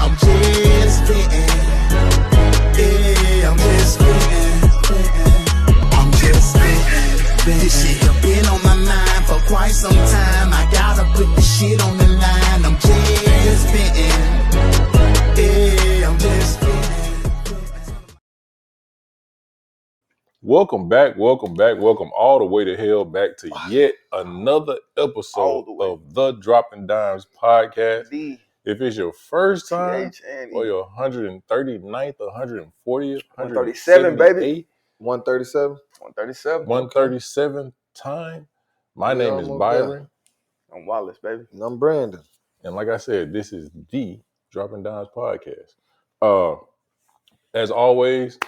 I'm just spitting. Yeah, I'm just spitting. I'm just spitting. This shit have been on my mind for quite some time. I gotta put the shit on the line. I'm just spitting. Yeah, I'm just spitting. Welcome back all the way to hell, back to yet another episode of the Dropping Dimes podcast. If it's your first time or your 139th or 140th, 137, baby. 137. 137th time. My name is Byron. I'm Wallace, baby. And I'm Brandon. And like I said, this is the Dropping Dimes podcast. As always,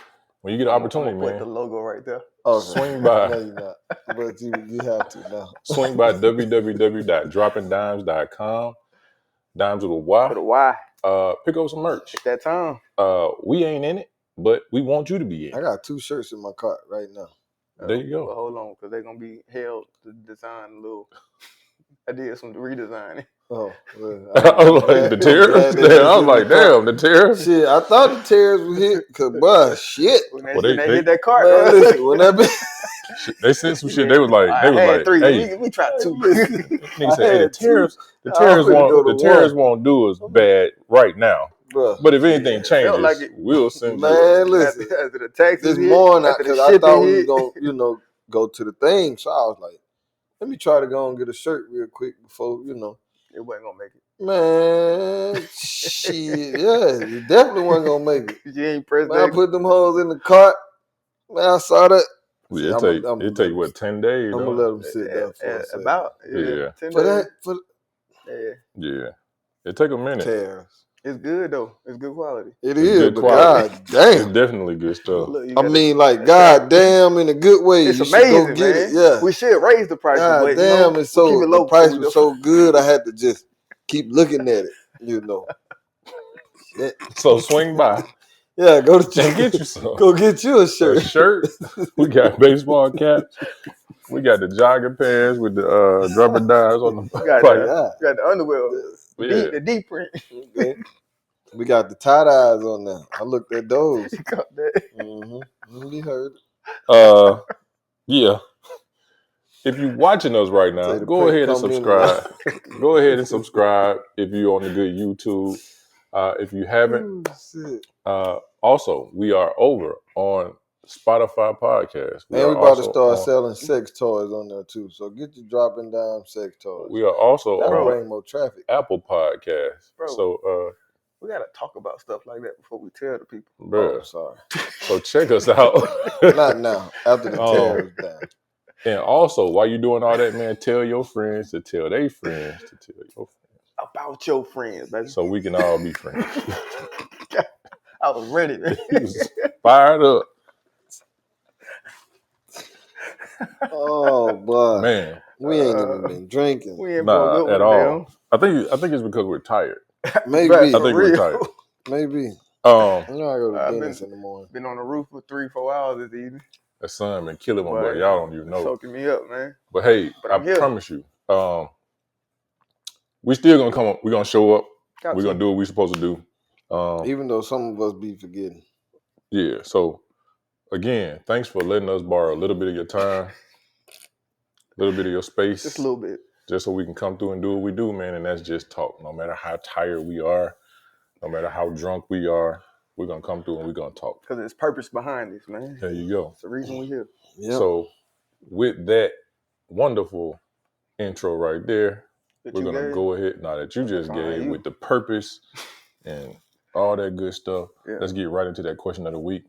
when you get an opportunity, put man, the logo right there. Swing by. No, you're not. But you have to now. Swing by www.droppingdimes.com. Dimes with a Y. With a Y. Pick up some merch. It's that time. We ain't in it, but we want you to be in. I got 2 shirts in my cart right now. There you go. But hold on, because they're going to be held to design a little. I did some redesigning. Oh, well, I was like, the tears? I was like, damn, the tears? Shit, I thought the tears would hit, because, boy, shit. When they hit that cart, man, listen, when that they sent some shit. They was like, three. Hey, we tried 2. Nigga said, hey, the tears won't do us bad right now. Bruh. But if anything changes, we'll send you. Man, listen, after the taxes this morning, because I thought we was going to, go to the thing, so I was like, let me try to go and get a shirt real quick before, It wasn't going to make it. Man, shit, yeah, you definitely wasn't going to make it. You ain't pressed Man, I put them hoes in the cart. Man, I saw that. Yeah, it'll take what, 10 days? I'm going to let them sit down for a second. About, 10 days. Yeah. It take a minute. Tears. It's good, though. It's good quality. It is, but god damn. It's definitely good stuff. Look, god damn in a good way. It's you amazing, go get man. it. Yeah. We should raise the price. God damn, it's so, the price was so good, I had to just keep looking at it, So swing by. Yeah, go to get you some. Go get you a shirt. A shirt. We got baseball caps. We got the jogging pants with the Dropping Dimes on the We got the underwear. The deep print. Okay. We got the tie-dyes on there. I looked at those. You got that. Mm-hmm. You heard it. Yeah. If you're watching us right now, go ahead and subscribe. Go ahead and subscribe if you're on the good YouTube. If you haven't, also, we are over on Spotify podcast. And we about to start selling sex toys on there too. So get your Dropping Down sex toys. We are also on bring more traffic. Apple Podcast. Bro, so we gotta talk about stuff like that before we tell the people. Bro, oh, sorry. So check us out. Not now. After the tear is down. And also, while you're doing all that, man, tell your friends to tell their friends to tell your friends about your friends, baby. So we can all be friends. I was ready, man. He was fired up. Oh boy, man, we ain't even been drinking. We ain't not at all. I think it's because we're tired. Maybe I think we're tired. Maybe. I go to Dennis in the morning. Been on the roof for 3-4 hours this evening. That sun been killing my boy. Y'all don't even know. Soaking me up, man. But hey, I promise you, we still gonna come up. We're gonna show up. We're gonna do what we're supposed to do. Even though some of us be forgetting. Yeah. So again, thanks for letting us borrow a little bit of your time, a little bit of your space. Just a little bit. Just so we can come through and do what we do, man. And that's just talk. No matter how tired we are, no matter how drunk we are, we're going to come through and we're going to talk. Because there's purpose behind this, man. There you go. It's the reason we're here. Yep. So with that wonderful intro right there, we're going to go ahead. Now that you just gave with the purpose and all that good stuff, let's get right into that question of the week.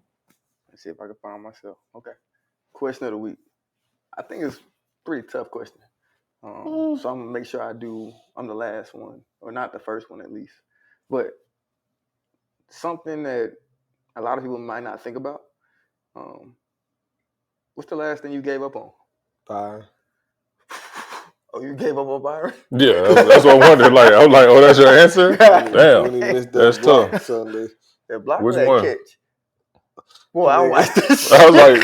Let's see if I can find myself. Okay. Question of the week. I think it's a pretty tough question. So I'm going to make sure I'm the last one, or not the first one at least. But something that a lot of people might not think about. What's the last thing you gave up on? Byron. Oh, you gave up on Byron? Yeah, that's what I wondered. I was like, oh, that's your answer? Damn, that's tough. Sunday. That block which that one? Catch. Boy, I watched this. I was like,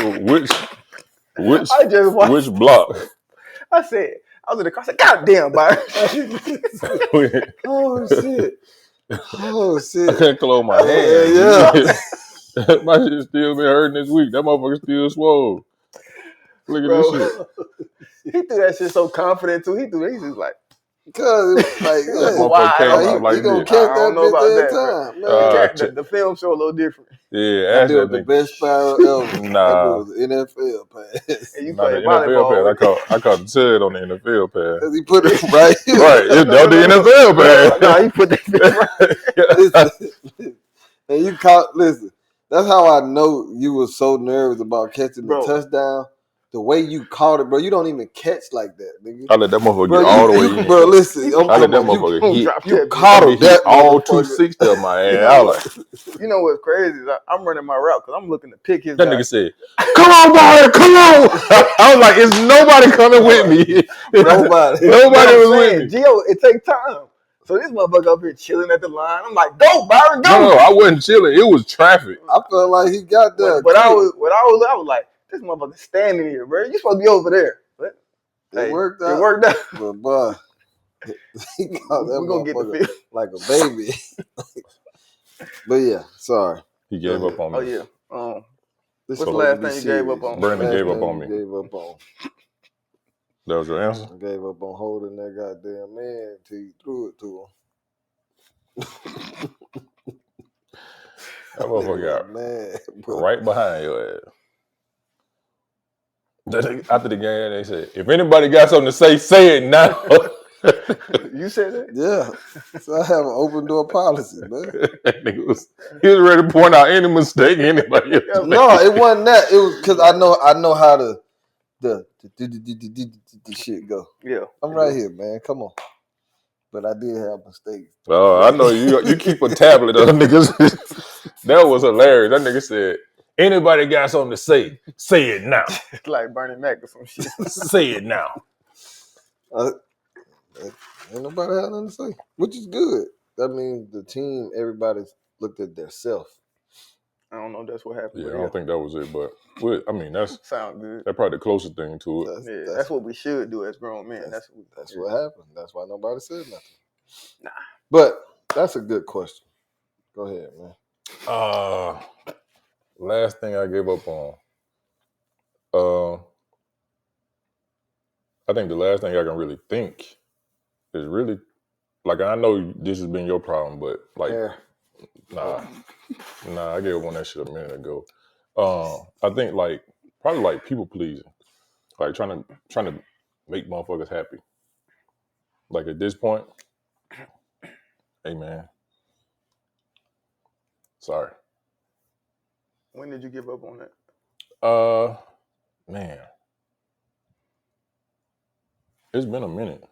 which block? I said, I was in the car. I said, God damn, Byron. Oh shit! Oh shit! I couldn't close my hand. Yeah. My shit still been hurting this week. That motherfucker still swole. Look at this shit. He threw that shit so confident too. He threw it. He's just like, cause like that motherfucker came out like he gonna this. catch that bitch every time, man. The film show a little different. Yeah, that was the best spiral ever. Nah, that was NFL pass. And you not play the NFL volleyball. pass. I caught the Ted on the NFL pass. Cause he put it right. Right, it's the NFL pass. No, he put that bitch right. Listen, and you caught. Listen, that's how I know you were so nervous about catching the touchdown. The way you caught it, bro, you don't even catch like that, nigga. I let that motherfucker get all the way in. Bro, listen, I let that motherfucker hit. You caught him that all 260 of my ass. I was like, you know what's crazy is I'm running my route because I'm looking to pick his that guy. nigga said, "Come on, Byron, come on!" I was like, "Is nobody coming with me?" Nobody was with me. Gio, it takes time. So this motherfucker up here chilling at the line. I'm like, "Go, Byron, go!" No, I wasn't chilling. It was traffic. I felt like he got there. But I was like, this motherfucker standing here, bro. You supposed to be over there. But it worked out. It worked out. But boy, he got that We're gonna get the field like a baby. But yeah, sorry. He gave up on me. Oh yeah. What's the last thing you gave up on? Brandon gave up on me. Gave up on. That was your answer? I gave up on holding that goddamn man until you threw it to him. That motherfucker got right behind your ass. After the game, they said, "If anybody got something to say it now." You said that? Yeah. So I have an open door policy, man. He was ready to point out any mistake anybody else. No, it wasn't that. It was because I know how the shit go. Yeah. I'm right here, man. Come on. But I did have mistakes. Oh, I know you keep a tablet of niggas. That was hilarious. That nigga said, "Anybody got something to say it now." Like Bernie Mac or some shit. Say it now. Ain't nobody had nothing to say, which is good. That means the team, everybody's looked at their self. I don't know if that's what happened. Yeah, I don't think that was it, but I mean that's sound good. That's probably the closest thing to it. That's what we should do as grown men. That's what happened. That's why nobody said nothing. Nah. But that's a good question. Go ahead, man. Last thing I gave up on. I think the last thing I can really think is really, like, I know this has been your problem, but like, nah, I gave up on that shit a minute ago. I think probably like people pleasing, like trying to make motherfuckers happy. Like at this point, hey man, sorry. When did you give up on that? Man, it's been a minute.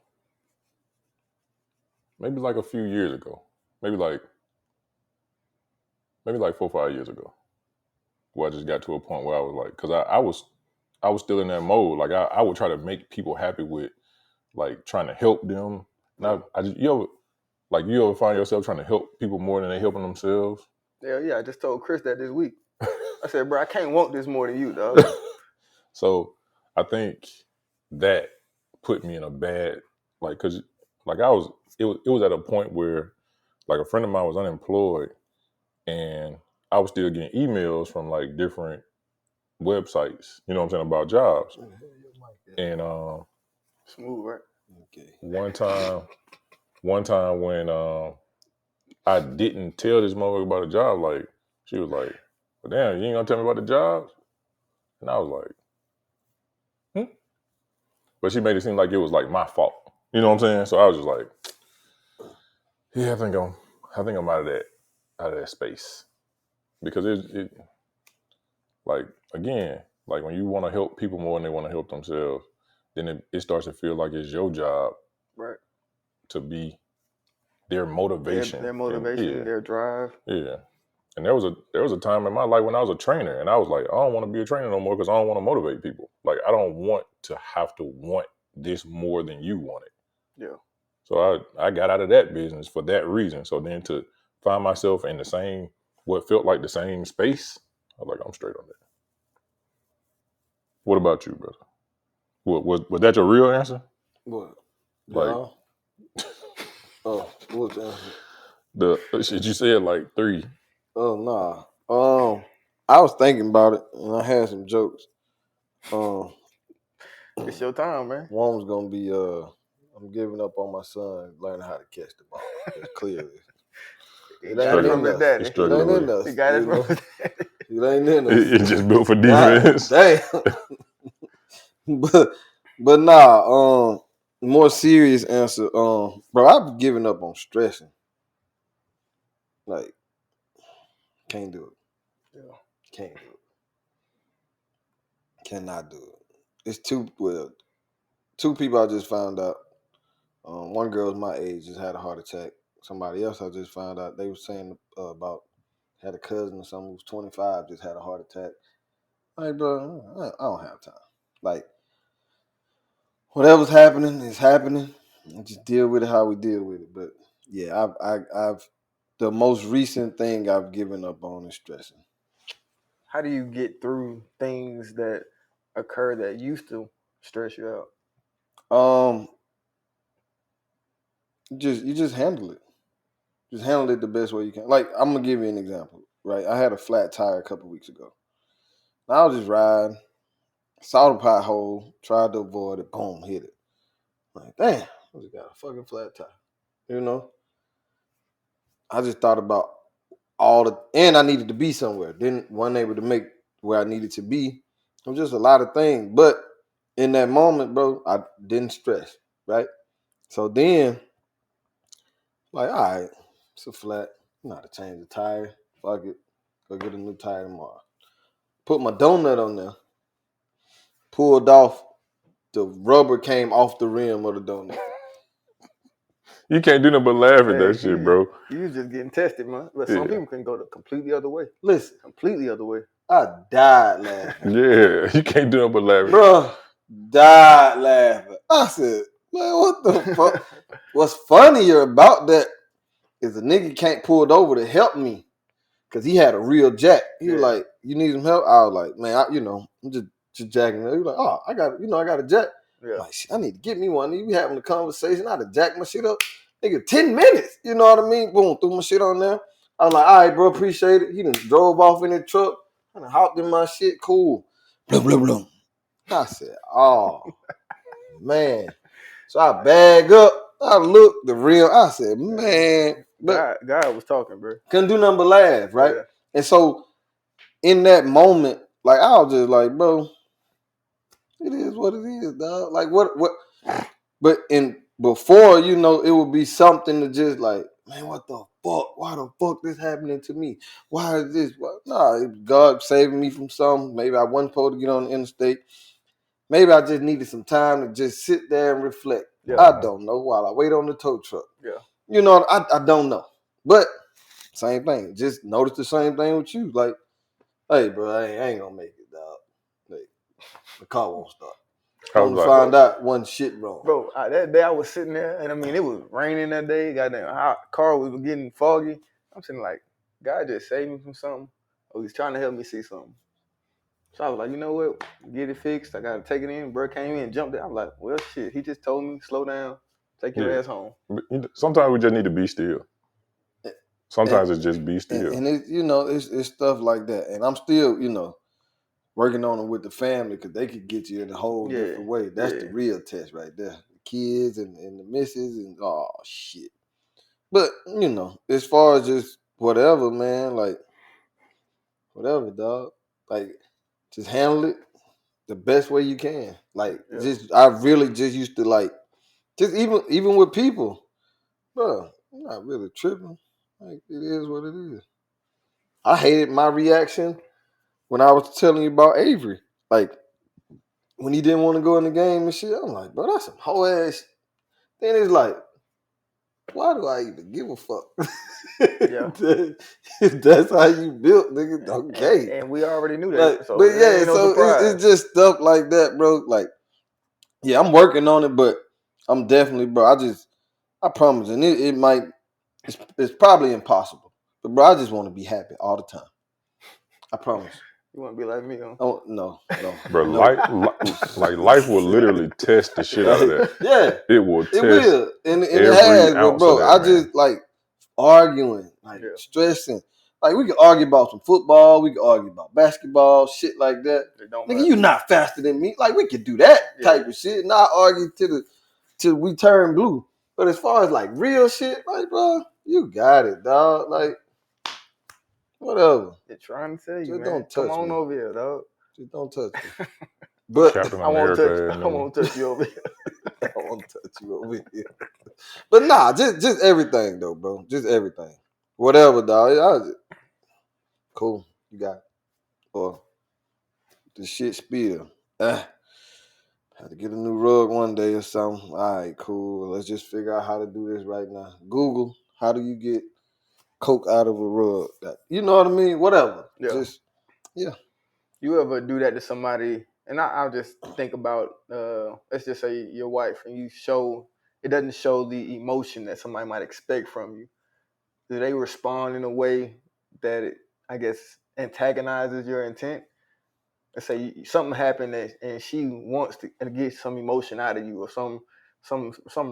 Maybe like a few years ago. Maybe like 4 or 5 years ago. Where I just got to a point where I was like, because I was still in that mode. Like I would try to make people happy with, like, trying to help them. Now you ever find yourself trying to help people more than they helping themselves? Yeah. I just told Chris that this week. I said, bro, I can't want this more than you, dog. So I think that put me in a bad, like, cause like it was at a point where, like, a friend of mine was unemployed and I was still getting emails from like different websites, you know what I'm saying, about jobs. And smooth, right? Okay. One time when I didn't tell this motherfucker about a job, like, she was like, well, damn, you ain't gonna tell me about the jobs? And I was like, But she made it seem like it was like my fault. You know what I'm saying? So I was just like, yeah, I think I'm out of that space. Because it like, again, like when you want to help people more than they want to help themselves, then it starts to feel like it's your job, right, to be their motivation. Their motivation, their drive. Yeah. And there was a time in my life when I was a trainer and I was like, I don't want to be a trainer no more because I don't want to motivate people. Like, I don't want to have to want this more than you want it. Yeah. So I got out of that business for that reason. So then to find myself in the same, what felt like the same space, I was like, I'm straight on that. What about you, brother? Was that your real answer? What? Like, what was the answer? You said like 3. Oh nah. I was thinking about it and I had some jokes. It's your time, man. One was gonna be I'm giving up on my son learning how to catch the ball. It's clearly. It ain't in us. It ain't in us. He got it from his daddy. It ain't in us. It's just built for defense. Damn. but nah, more serious answer. Bro, I've given up on stressing. Like, can't do it. Yeah. Can't do it. Cannot do it. It's two people I just found out. One girl's my age just had a heart attack. Somebody else I just found out, they were saying about had a cousin or something who was 25 just had a heart attack. Like, bro, I don't have time. Like, whatever's happening is happening. And just deal with it how we deal with it. But yeah, I've the most recent thing I've given up on is stressing. How do you get through things that occur that used to stress you out? You just handle it. Just handle it the best way you can. Like, I'm gonna give you an example, right? I had a flat tire a couple weeks ago. I was just riding, saw the pothole, tried to avoid it, boom, hit it. Like, damn, I just got a fucking flat tire. You know? I just thought about and I needed to be somewhere. Wasn't able to make where I needed to be. It was just a lot of things. But in that moment, bro, I didn't stress, right? So then, like, all right, it's a flat. I'm not to change the tire. Fuck it. Go get a new tire tomorrow. Put my donut on there. Pulled off. The rubber came off the rim of the donut. You can't do nothing but laugh at that shit, bro. You was just getting tested, man. But some people can go the completely other way. Listen. Completely other way. I died laughing. Yeah, you can't do nothing but laugh. Bro, died laughing. I said, man, what the fuck? What's funnier about that is the nigga can't pull it over to help me because he had a real jack. He was like, you need some help? I was like, man, I'm just jacking it. He was like, oh, I got a jack. Yeah. Like, shit, I need to get me one. You having a conversation. I had to jack my shit up. Nigga, 10 minutes. You know what I mean? Boom, threw my shit on there. I was like, all right, bro, appreciate it. He done drove off in the truck. I done hopped in my shit. Cool. Blum, blum, blum. I said, oh, man. So I bag up. I looked the real. I said, man. But God was talking, bro. Couldn't do nothing but laugh, right? Yeah. And so in that moment, like, I was just like, bro, it is what it is, dog. Like, what? But before, it would be something to just like, man, what the fuck? Why the fuck this happening to me? Why is this? Nah, God saving me from something. Maybe I wasn't supposed to get on the interstate. Maybe I just needed some time to just sit there and reflect. Yeah. I don't know while I wait on the tow truck. Yeah. I don't know. But same thing. Just notice the same thing with you. Like, hey, bro, I ain't gonna make it, dog. Like, the car won't start. Come to find out one shit wrong. Bro, that day I was sitting there, and I mean, it was raining that day. Goddamn, car was getting foggy. I'm sitting like, God just saved me from something. Or he's trying to help me see something. So I was like, you know what? Get it fixed. I got to take it in. Bro came in and jumped in. I was like, well, shit. He just told me, slow down. Take your ass home. Sometimes we just need to be still. Sometimes it's just be still. And it's stuff like that. And I'm still, working on it with the family because they could get you in a whole different way. That's the real test right there. The kids and the missus and oh shit. But as far as just whatever, man, like whatever, dog. Like just handle it the best way you can. Like I really just used to like just even with people, bro. I'm not really tripping. Like it is what it is. I hated my reaction when I was telling you about Avery, like when he didn't want to go in the game and shit, I'm like, bro, that's some whole ass. Then it's like, why do I even give a fuck? Yeah, that's how you built, nigga. Okay, and we already knew that. Like, but yeah, so it's just stuff like that, bro. Like, yeah, I'm working on it, but I'm definitely, bro. I promise, and it might, it's probably impossible, but bro, I just want to be happy all the time. I promise. You want to be like me, huh? Oh, no. Bro, life will literally test the shit out of that. Yeah. It will test. It will. And it has, but bro, I just, like, arguing, like stressing. Like we could argue about some football, we could argue about basketball, shit like that. Nigga, you not faster than me. Like we could do that type of shit. Not argue till we turn blue. But as far as like real shit, like bro, you got it, dog. Like whatever. They're trying to tell you, just man. Don't touch Come on me. over here, dog. Just don't touch me. But Captain I won't America touch you over here. I won't touch you over here. But nah, just everything though, bro. Just everything. Whatever, dog. Cool. You got it. Or the shit spill. Have to get a new rug one day or something. All right, cool. Let's just figure out how to do this right now. Google, how do you get Coke out of a rug? You know what I mean? Whatever. Yeah. You ever do that to somebody? And I'll just think about, let's just say your wife, and it doesn't show the emotion that somebody might expect from you. Do they respond in a way that it, I guess, antagonizes your intent? Let's say something happened and she wants to get some emotion out of you, or some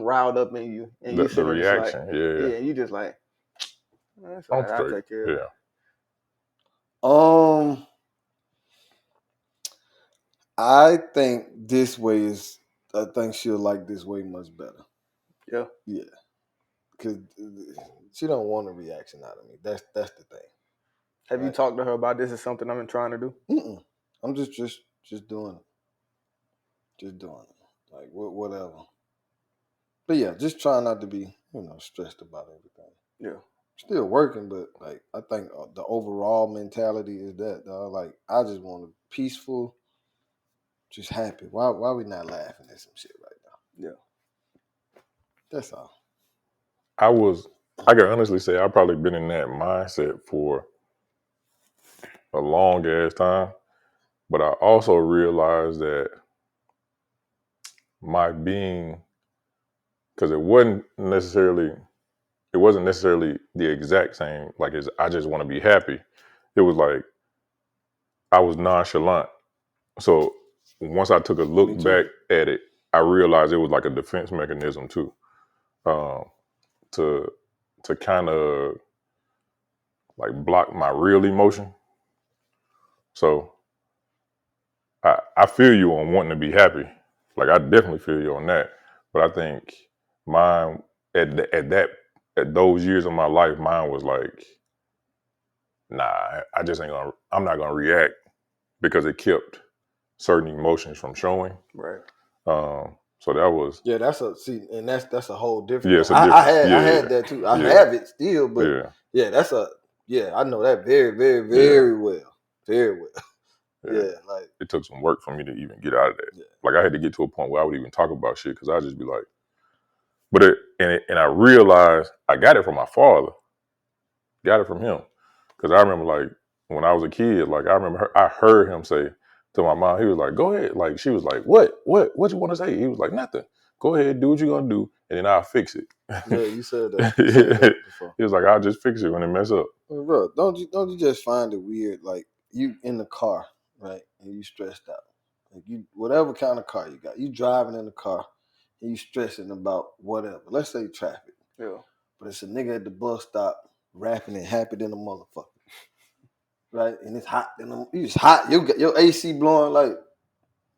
riled up in you, and you the reaction, yeah, you just like, that's all right, I'll take care of it. I think this way I think she'll like this way much better. Yeah. Yeah. Because she don't want a reaction out of me. That's the thing. Have you talked to her about this is something I've been trying to do? I'm just doing it. Just doing it. Like whatever. But yeah, just try not to be, stressed about everything. Yeah. Still working, but like I think the overall mentality is that, dog. Like I just want to peaceful, just happy. Why we not laughing at some shit right now? Yeah. That's all. I can honestly say I've probably been in that mindset for a long ass time, but I also realized that my being, because it wasn't necessarily the exact same, like I just want to be happy. It was like I was nonchalant. So once I took a look back at it, I realized it was like a defense mechanism too, to kind of like block my real emotion. So I feel you on wanting to be happy. Like I definitely feel you on that. But I think mine at those years of my life, mine was like, nah, I'm not gonna react, because it kept certain emotions from showing. Right. So that was that's a whole different. Yeah, it's a I had that too. I have it still, but I know that very, very, very well, very well. Yeah, like it took some work for me to even get out of that. Yeah. Like I had to get to a point where I would even talk about shit, because I'd just be like, and I realized I got it from my father, got it from him, because I remember like when I was a kid, like I heard him say to my mom, he was like, "Go ahead," like she was like, "What you want to say?" He was like, "Nothing. Go ahead, do what you're gonna do, and then I'll fix it." Yeah, you said that. You said that before. He was like, "I'll just fix it when it mess up." Well, bro, don't you just find it weird? Like you in the car, right, and you stressed out. Like you, whatever kind of car you got, you driving in the car, and you stressing about whatever. Let's say traffic. Yeah. But it's a nigga at the bus stop rapping and happy than a motherfucker, right? And it's hot. You just hot. Your AC blowing like.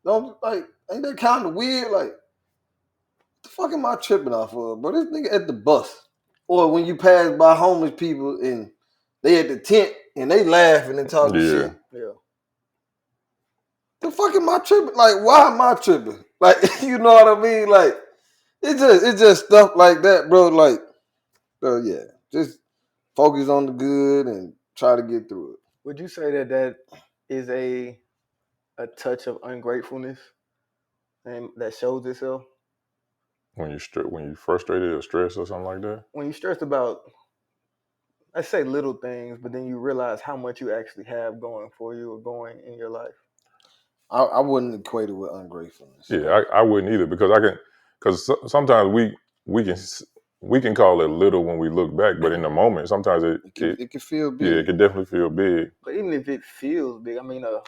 Ain't that kind of weird? Like, what the fuck am I tripping off of, bro? This nigga at the bus. Or when you pass by homeless people and they at the tent and they laughing and talking shit. Yeah. The fuck am I tripping? Like, why am I tripping? Like, you know what I mean? Like, it's just stuff like that, bro. Like, bro, yeah. Just focus on the good and try to get through it. Would you say that is a touch of ungratefulness and that shows itself? When you frustrated or stressed or something like that? When you're stressed about, let's say little things, but then you realize how much you actually have going for you or going in your life. I wouldn't equate it with ungratefulness. Yeah, I wouldn't either, because sometimes we can call it little when we look back, but in the moment, sometimes it can feel big. Yeah, it can definitely feel big. But even if it feels big, I mean, a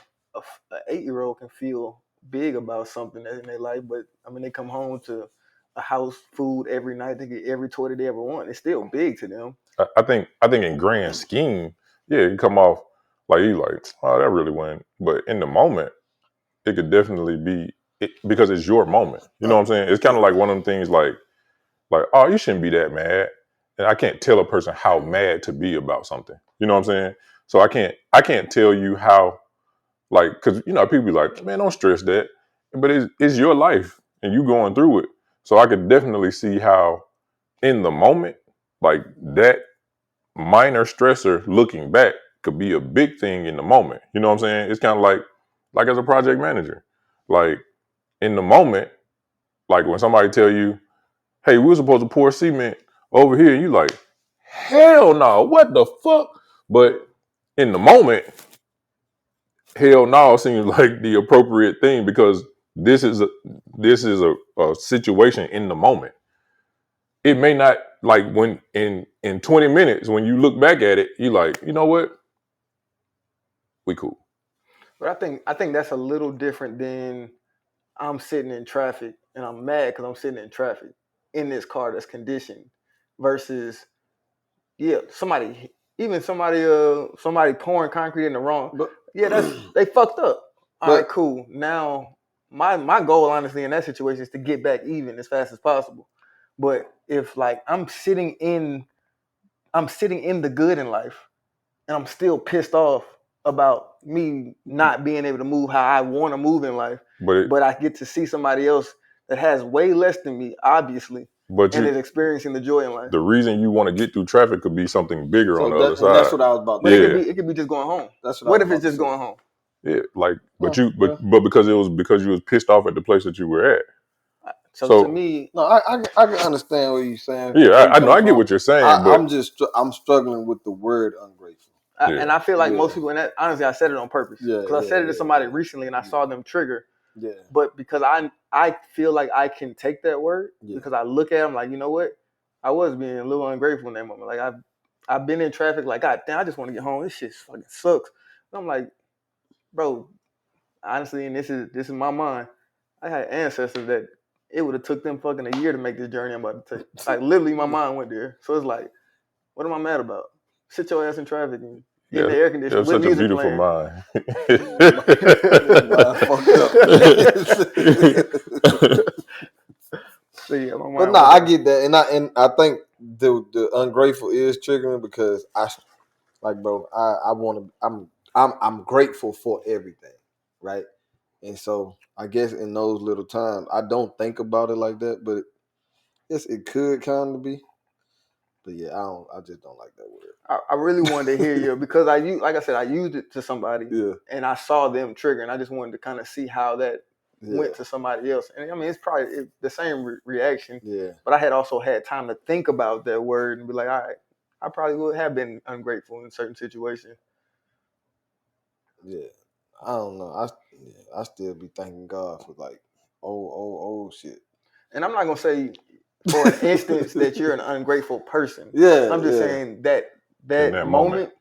8-year-old can feel big about something in their life, but I mean, they come home to a house, food every night, they get every toy that they ever want. It's still big to them. I think in grand scheme, yeah, it come off like you like, oh, that really went. But in the moment, it could definitely be because it's your moment. You know what I'm saying? It's kind of like one of them things like, oh, you shouldn't be that mad. And I can't tell a person how mad to be about something. You know what I'm saying? So I can't tell you how, like, because, you know, people be like, man, don't stress that. But it's your life and you going through it. So I could definitely see how in the moment, like that minor stressor looking back could be a big thing in the moment. You know what I'm saying? It's kind of like as a project manager, like in the moment, like when somebody tell you, hey, we were supposed to pour cement over here. You like, hell no, what the fuck? But in the moment, hell no seems like the appropriate thing because this is a situation in the moment. It may not, like, when in 20 minutes when you look back at it, you like, you know what? We cool. But I think that's a little different than I'm sitting in traffic and I'm mad because I'm sitting in traffic in this car that's conditioned versus somebody pouring concrete in the wrong. But they fucked up. All right, cool. Now my goal honestly in that situation is to get back even as fast as possible. But if like I'm sitting in the good in life and I'm still pissed off about me not being able to move how I want to move in life, but I get to see somebody else that has way less than me, obviously, and is experiencing the joy in life. The reason you want to get through traffic could be something bigger on the other side. That's what I was about to say. But it could be just going home. What if it's just going home? Yeah, like, but because you was pissed off at the place that you were at. So to me, no, I can understand what you're saying. Yeah, I know, I get what you're saying, but I'm struggling with the word ungrateful. And I feel like most people, and honestly, I said it on purpose because I said it to somebody recently, and I saw them trigger. Yeah. But because I feel like I can take that word because I look at them like, you know what, I was being a little ungrateful in that moment. Like I've been in traffic, like, God damn, I just want to get home. This shit fucking sucks. And I'm like, bro, honestly, and this is my mind. I had ancestors that it would have took them fucking a year to make this journey I'm about to take. Like literally, my mind went there. So it's like, what am I mad about? Sit your ass in traffic and in the air conditioning with music playing. Such a beautiful mind. But no, I get that, and I think the ungrateful is triggering because I'm grateful for everything, right? And so I guess in those little times, I don't think about it like that, but yes, it could kind of be. But yeah, I just don't like that word. I really wanted to hear you because I used it to somebody, and I saw them trigger, and I just wanted to kind of see how that went to somebody else. And I mean, it's probably the same reaction. Yeah. But I had also had time to think about that word and be like, all right, I probably would have been ungrateful in certain situations. Yeah, I don't know. I still be thanking God for like old shit. And I'm not gonna say for an instance that you're an ungrateful person. Yeah, I'm just saying that moment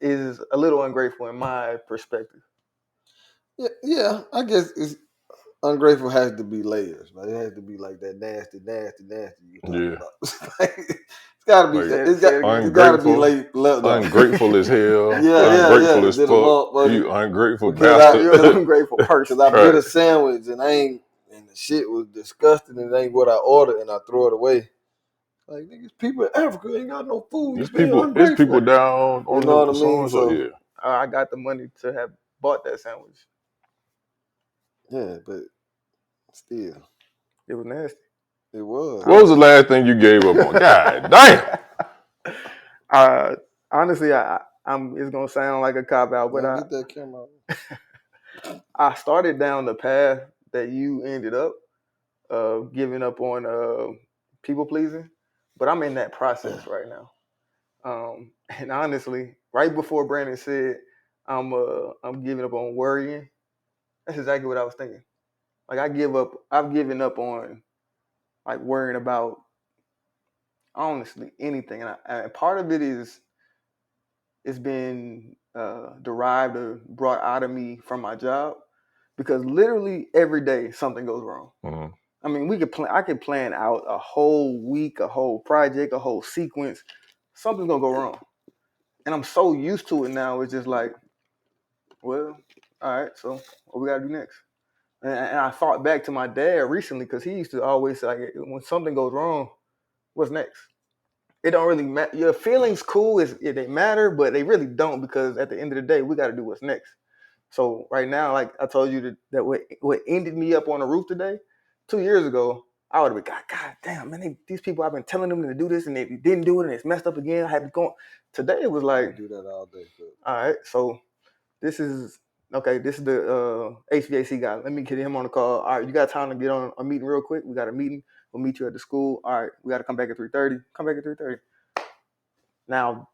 is a little ungrateful in my perspective. Yeah. I guess it's ungrateful has to be layers, but it has to be like that nasty you talking about. It's gotta be. It's gotta be ungrateful as hell. Ungrateful as fuck. You ungrateful bastard. You're an ungrateful person. Because I get a sandwich and the shit was disgusting and it ain't what I ordered and I throw it away. Like, niggas, people in Africa ain't got no food. There's people down on the song. So yeah, I got the money to have bought that sandwich. Yeah, but still, it was nasty. It was. What was the last thing you gave up on? God damn. Honestly, it's gonna sound like a cop out, but get that camera. I started down the path that you ended up giving up on people pleasing, but I'm in that process right now. And honestly, right before Brandon said I'm giving up on worrying, that's exactly what I was thinking. Like I've given up on like worrying about honestly anything, and part of it is it's been derived or brought out of me from my job because literally every day something goes wrong. Mm-hmm. I mean, I could plan out a whole week, a whole project, a whole sequence. something's gonna go wrong. And I'm so used to it now. It's just like, well, all right. So what we gotta do next? And I thought back to my dad recently because he used to always say, like, when something goes wrong, what's next? It don't really matter. Your feelings cool, they matter, but they really don't, because at the end of the day, we got to do what's next. So right now, like I told you, that what ended me up on the roof today, 2 years ago, I would have been, God damn, man, these people, I've been telling them to do this and they didn't do it and it's messed up again. I had to go. Today it was like, I do that all day. All right, so this is the HVAC guy. Let me get him on the call. All right, you got time to get on a meeting real quick? We got a meeting. We'll meet you at the school. All right, we got to come back at 3:30. Come back at 3:30. Now,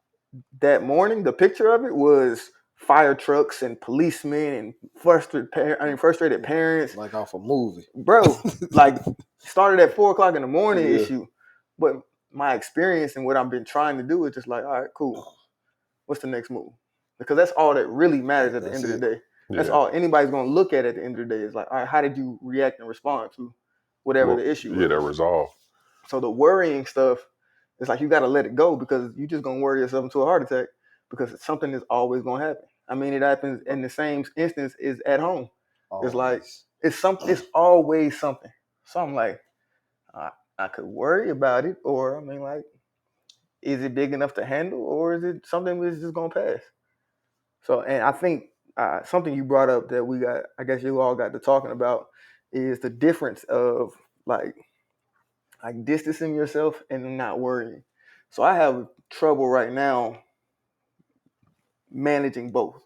that morning, the picture of it was fire trucks and policemen and frustrated parents. Like off a movie. Bro, like started at 4:00 in the morning issue. But my experience and what I've been trying to do is just like, all right, cool. What's the next move? Because that's all that really matters at the end of the day. That's all anybody's going to look at the end of the day is like, all right, how did you react and respond to whatever the issue was? Yeah, that resolve. So the worrying stuff, it's like you got to let it go, because you're just going to worry yourself into a heart attack, because something is always going to happen. I mean, it happens in the same instance is at home. Always. It's like, it's always something. So I'm like, I could worry about it, or I mean, like, is it big enough to handle, or is it something that's just going to pass? So, and I think something you brought up that I guess you all got to talking about, is the difference of like distancing yourself and not worrying. So I have trouble right now managing both,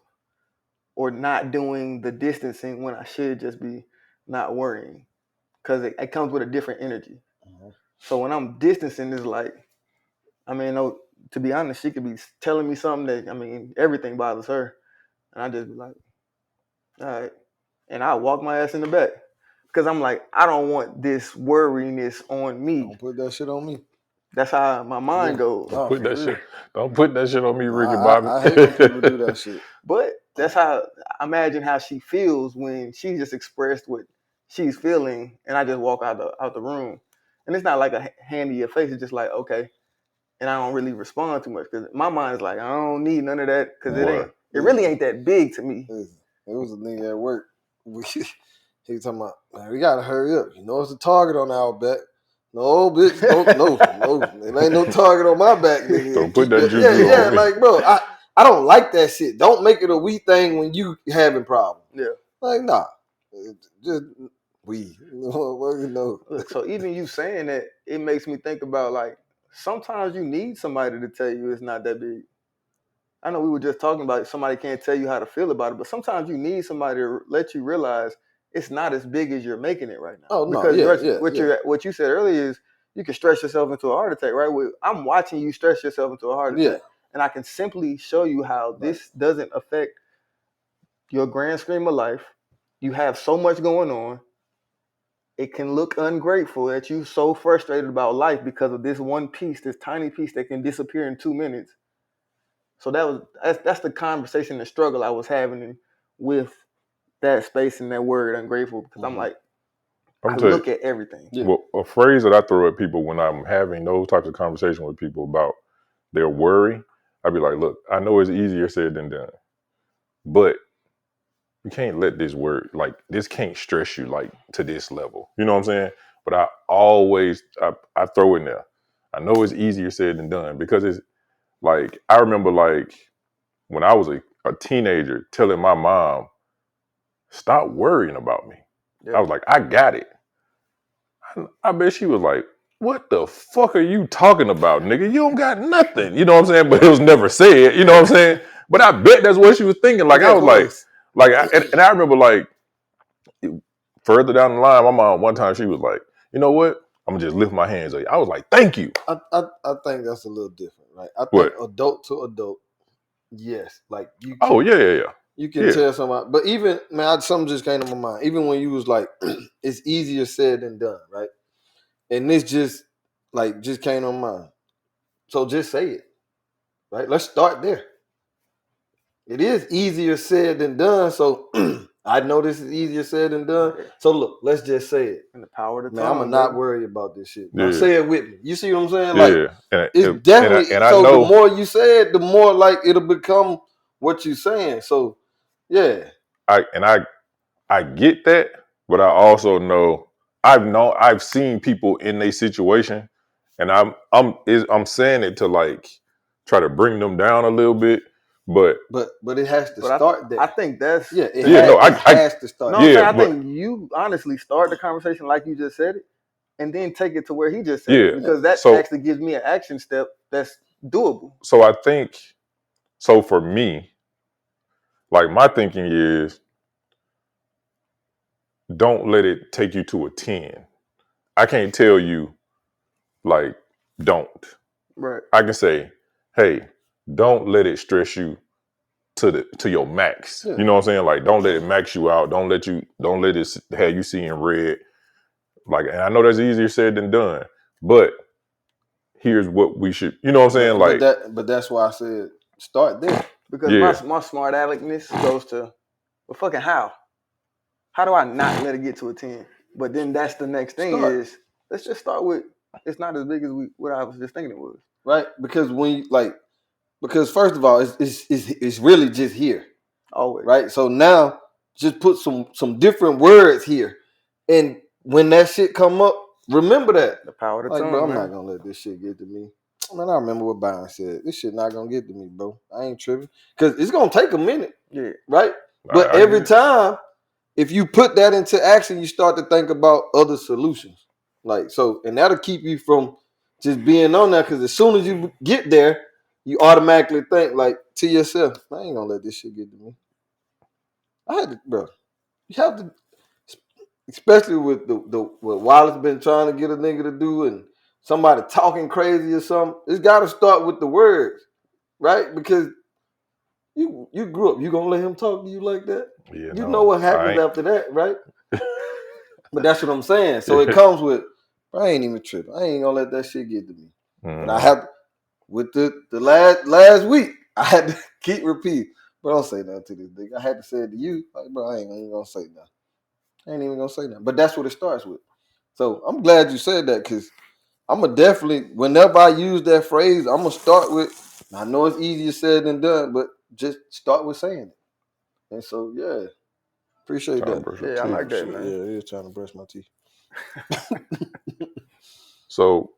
or not doing the distancing when I should just be not worrying, because it comes with a different energy. Mm-hmm. So when I'm distancing, it's like, I mean, to be honest, she could be telling me something that, I mean, everything bothers her. And I just be like, all right. And I walk my ass in the back, because I'm like, I don't want this worriness on me. Don't put that shit on me. That's how my mind goes. Don't put that shit on me, Ricky Bobby. I hate when people do that shit. But that's how I imagine how she feels when she just expressed what she's feeling, and I just walk out the room. And it's not like a hand in your face. It's just like, okay. And I don't really respond too much, because my mind is like, I don't need none of that, because it really ain't that big to me. It was a nigga at work. He was talking about, man, we gotta hurry up. You know, it's a target on our back. No, bitch, no, it ain't no target on my back, nigga. Don't put that juju on me. Like, bro, I don't like that shit. Don't make it a we thing when you having problems. Yeah. Like, nah. Just we. No. Look, so even you saying that, it makes me think about, like, sometimes you need somebody to tell you it's not that big. I know we were just talking about it. Somebody can't tell you how to feel about it, but sometimes you need somebody to let you realize it's not as big as you're making it right now. Oh, no. Because what you said earlier is you can stress yourself into a heart attack, right? I'm watching you stress yourself into a heart attack. Yeah. And I can simply show you how this doesn't affect your grand scheme of life. You have so much going on. It can look ungrateful that you're so frustrated about life because of this one piece, this tiny piece that can disappear in 2 minutes. So that's the conversation, the struggle I was having with that space and that word ungrateful, because I'm like, I look at everything. Yeah. Well, a phrase that I throw at people when I'm having those types of conversations with people about their worry, I'd be like, look, I know it's easier said than done, but you can't let this word, like, this can't stress you like to this level. You know what I'm saying? But I always throw in there, I know it's easier said than done, because it's like, I remember, like, when I was a teenager telling my mom, stop worrying about me. Yeah. I was like, I got it. I bet she was like, what the fuck are you talking about, nigga? You don't got nothing. You know what I'm saying? But it was never said, you know what I'm saying? But I bet that's what she was thinking. Like, I was and I remember, like, further down the line, my mom, one time she was like, you know what? I'm gonna just lift my hands at you. I was like, thank you. I think that's a little different, right? I think adult to adult, yes. Like, you can, you can tell somebody, but even, man, something just came to my mind. Even when you was like, it's easier said than done, right? And this just came on mind. So just say it, right? Let's start there. It is easier said than done. So I know this is easier said than done. Yeah. So look, let's just say it. And the power of the tongue. Man, I'm not worry about this shit. Now say it with me. You see what I'm saying? Like it's definitely and so. The more you say it, the more like it'll become what you're saying. So yeah. I get that, but I also know I've seen people in their situation, and I'm saying it to like try to bring them down a little bit, but it has to start there. I think that's it has to start. No, I think you honestly start the conversation like you just said it, and then take it to where he just said it, because that actually gives me an action step that's doable. So I think, so for me, like my thinking is, don't let it take you to a 10. I can't tell you, like, don't. Right. I can say, hey, don't let it stress you to your max. Yeah. You know what I'm saying? Like, don't let it max you out. Don't let it have you seeing red. Like, and I know that's easier said than done, but here's what we should, you know what I'm saying? But that's why I said start there. Because my smart aleckness goes to, well, fucking how? How do I not let it get to a 10? But then that's the next thing is, let's just start with, it's not as big as what I was just thinking it was. Right? Because when you because first of all, it's really just here. Always. Right? So now just put some different words here. And when that shit come up, remember that. The power of the tongue, bro, I'm not gonna let this shit get to me. Man, I remember what Byron said. This shit not gonna get to me, bro. I ain't tripping. Because it's gonna take a minute. Yeah. Right? But every time, if you put that into action, you start to think about other solutions. Like, so, and that'll keep you from just being on that, because as soon as you get there, you automatically think like to yourself, I ain't gonna let this shit get to me. I had to, bro. You have to, especially with what Wallace been trying to get a nigga to do, and somebody talking crazy or something. It's got to start with the words, right? Because you grew up. You gonna let him talk to you like that? Yeah, you know what happens after that, right? But that's what I'm saying. So it comes with, I ain't even tripping. I ain't gonna let that shit get to me. But I have, with the last week, I had to keep repeating. But don't say nothing to this nigga. I had to say it to you. Like, bro, I ain't even gonna say nothing. I ain't even gonna say nothing. But that's what it starts with. So I'm glad you said that, because I'm gonna definitely, whenever I use that phrase, I'm gonna start with, I know it's easier said than done, but just start with saying it. And so, yeah. Appreciate that. Yeah, I like that, man. Yeah, it is trying to brush my teeth. So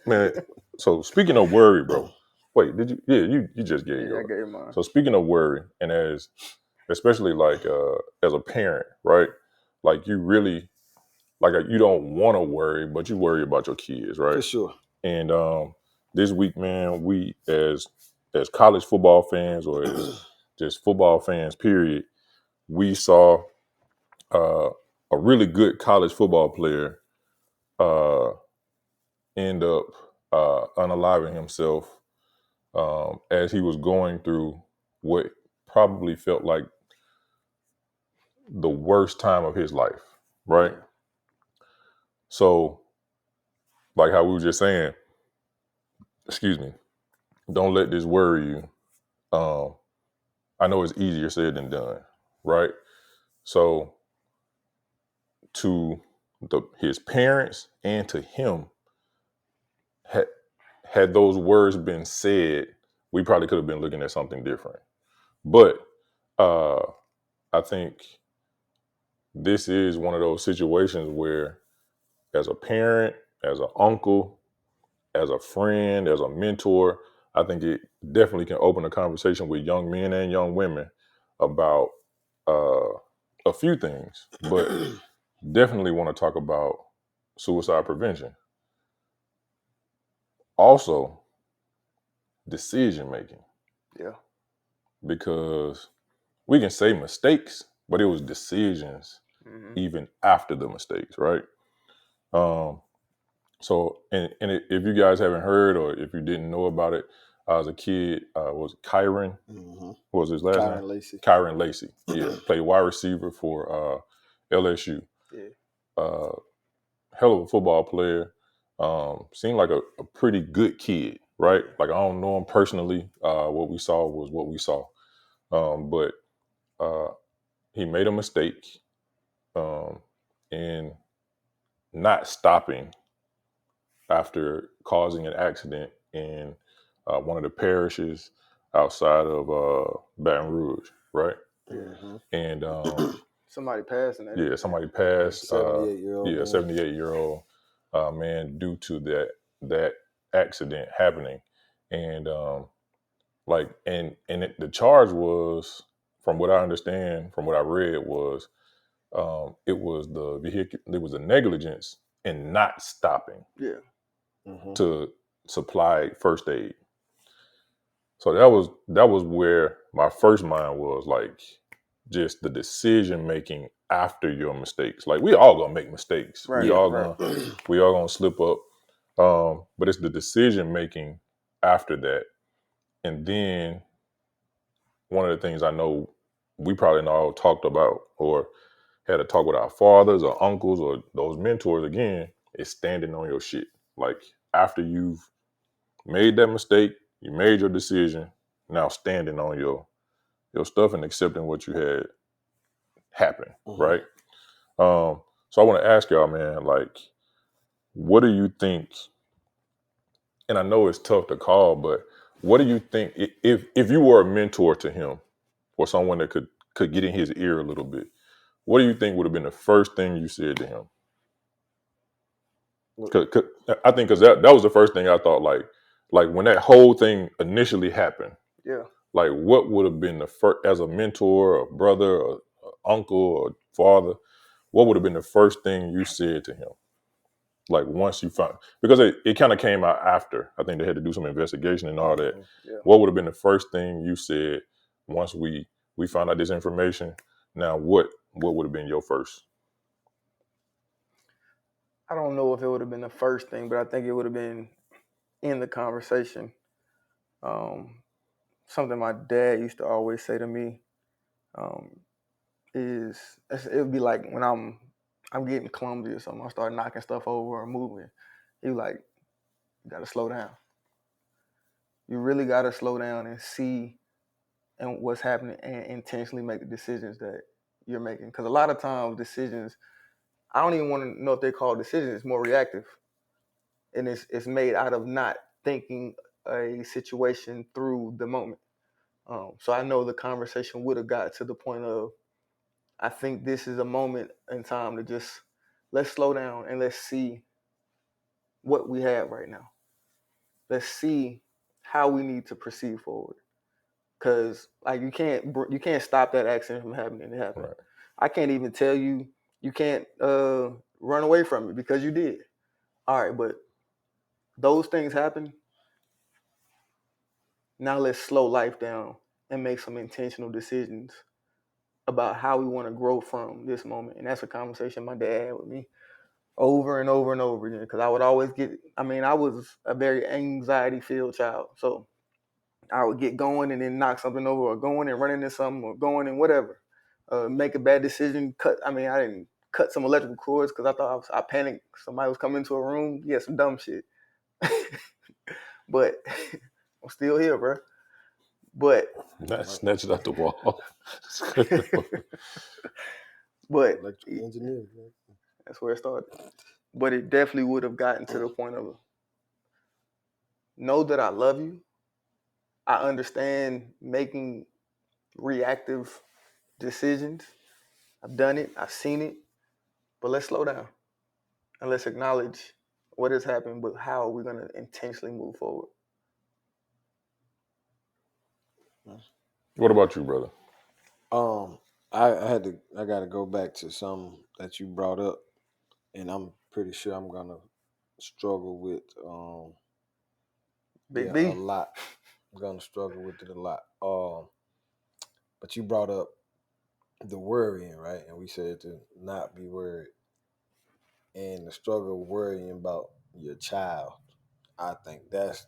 man, so speaking of worry, bro. Wait, did you? Yeah, you just gave yours. I gave mine. So speaking of worry, and especially like as a parent, right? Like you really, like you don't want to worry, but you worry about your kids, right? For sure. And this week, man, we as college football fans, or as just football fans, period, we saw a really good college football player end up unaliving himself as he was going through what probably felt like the worst time of his life, right? So, like how we were just saying, excuse me, don't let this worry you. I know it's easier said than done, right? So, to his parents and to him, had those words been said, we probably could have been looking at something different. But I think this is one of those situations where, as a parent, as an uncle, as a friend, as a mentor, I think it definitely can open a conversation with young men and young women about a few things, but definitely want to talk about suicide prevention. Also, decision making. Yeah. Because we can say mistakes, but it was decisions even after the mistakes, right? So, and if you guys haven't heard, or if you didn't know about it, as a kid, was Kyron, what was his last name? Lacey. Kyron Lacey. Yeah, played wide receiver for LSU. Yeah. Hell of a football player. Seemed like a pretty good kid, right? Like, I don't know him personally. What we saw was what we saw. But he made a mistake in not stopping after causing an accident in one of the parishes outside of Baton Rouge, right? Mm-hmm. And somebody passed in that. yeah, somebody passed. 78-year-old. Yeah, 78-year-old man due to that accident happening, and the charge was, from what I understand, from what I read, was it was the vehicle. There was a negligence in not stopping to supply first aid. So that was where my first mind was, like, just the decision making after your mistakes. Like, we all gonna make mistakes. Right, we all gonna slip up. But it's the decision making after that. And then one of the things I know we probably all talked about or had a talk with our fathers or uncles or those mentors again is standing on your shit. Like, after you've made that mistake, you made your decision, now standing on your stuff and accepting what you had happen, right? So I want to ask y'all, man, like, what do you think? And I know it's tough to call, but what do you think if you were a mentor to him or someone that could get in his ear a little bit? What do you think would have been the first thing you said to him? I think because that was the first thing I thought. Like when that whole thing initially happened. Yeah. Like, what would have been the first, as a mentor, or brother, or uncle, or father? What would have been the first thing you said to him? Like, once you found, because it kind of came out after. I think they had to do some investigation and all that. Yeah. What would have been the first thing you said once we found out this information? Now, what would have been your first? I don't know if it would have been the first thing, but I think it would have been in the conversation. Something my dad used to always say to me is, it would be like when I'm getting clumsy or something, I start knocking stuff over or moving. He was like, you got to slow down. You really got to slow down and see and what's happening and intentionally make the decisions that you're making. Because a lot of times decisions, I don't even want to know if they call decisions. It's more reactive, and it's made out of not thinking a situation through the moment. So I know the conversation would have got to the point of, I think this is a moment in time to just, let's slow down and let's see what we have right now. Let's see how we need to proceed forward. Because like you can't stop that accident from happening. It happened. Right. I can't even tell you can't run away from it because you did. All right, but those things happen. Now let's slow life down and make some intentional decisions about how we want to grow from this moment. And that's a conversation my dad had with me over and over and over again. Because I would always I was a very anxiety-filled child. So I would get going and then knock something over, or going and run into something, or going and whatever. Make a bad decision. I didn't cut some electrical cords because I thought I panicked. Somebody was coming into a room. Yeah, some dumb shit. But I'm still here, bro. But not snatch it out the wall. But electrical engineer. That's where it started. But it definitely would have gotten to the point of, know that I love you. I understand making reactive decisions. I've done it. I've seen it. But let's slow down and let's acknowledge what has happened, but how are we going to intentionally move forward? What about you, brother? I got to go back to something that you brought up, and I'm pretty sure I'm gonna struggle with Big B. a lot. I'm gonna struggle with it a lot. But you brought up the worrying, right? And we said to not be worried, and the struggle of worrying about your child. I think that's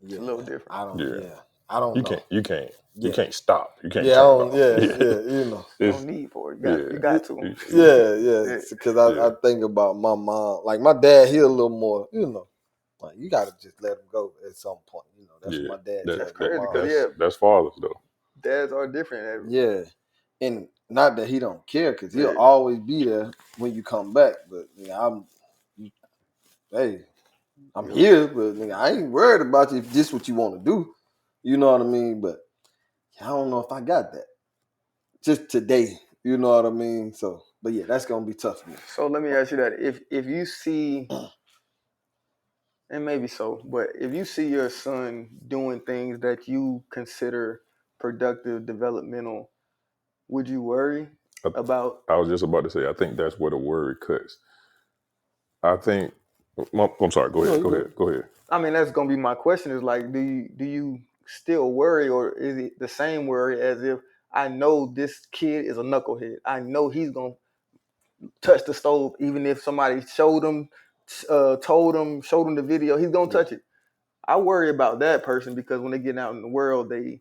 It's a little different. I don't know. You can't stop. You can't turn off. You know. No need for it. You got to. Yeah. Because I think about my mom. Like my dad, he a little more, like you got to just let him go at some point. That's what my dad. That's crazy because that's fathers though. Dads are different. Yeah, And not that he don't care, because he'll always be there when you come back. But I'm here, but I ain't worried about you if this what you want to do. You know what I mean? But I don't know if I got that just today. You know what I mean? So, but yeah, that's gonna be tough for me. So let me ask you that: if you see, and maybe so, but if you see your son doing things that you consider productive, developmental, would you worry about? I was just about to say, I think that's where the worry cuts. I think. I'm sorry. Go ahead. I mean, that's gonna be my question. Is like, do you still worry, or is it the same worry as if I know this kid is a knucklehead? I know he's gonna touch the stove, even if somebody showed him, showed him the video, he's gonna touch it. I worry about that person because when they get out in the world, they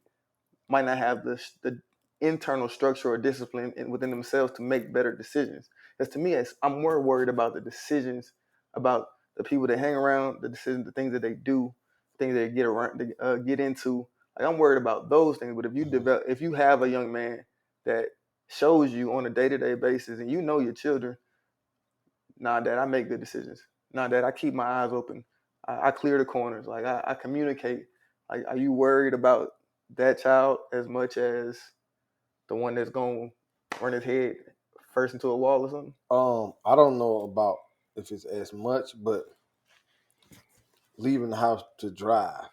might not have the internal structure or discipline within themselves to make better decisions. Because to me, I'm more worried about the decisions, about the people they hang around, the decisions, the things that they do, things they get around, get into. Like, I'm worried about those things. But if you have a young man that shows you on a day-to-day basis, and you know your children, nah, Dad, I make good decisions. Nah, Dad, I keep my eyes open. I clear the corners. Like, I communicate. Like, are you worried about that child as much as the one that's going to run his head first into a wall or something? I don't know about if it's as much, but leaving the house to drive.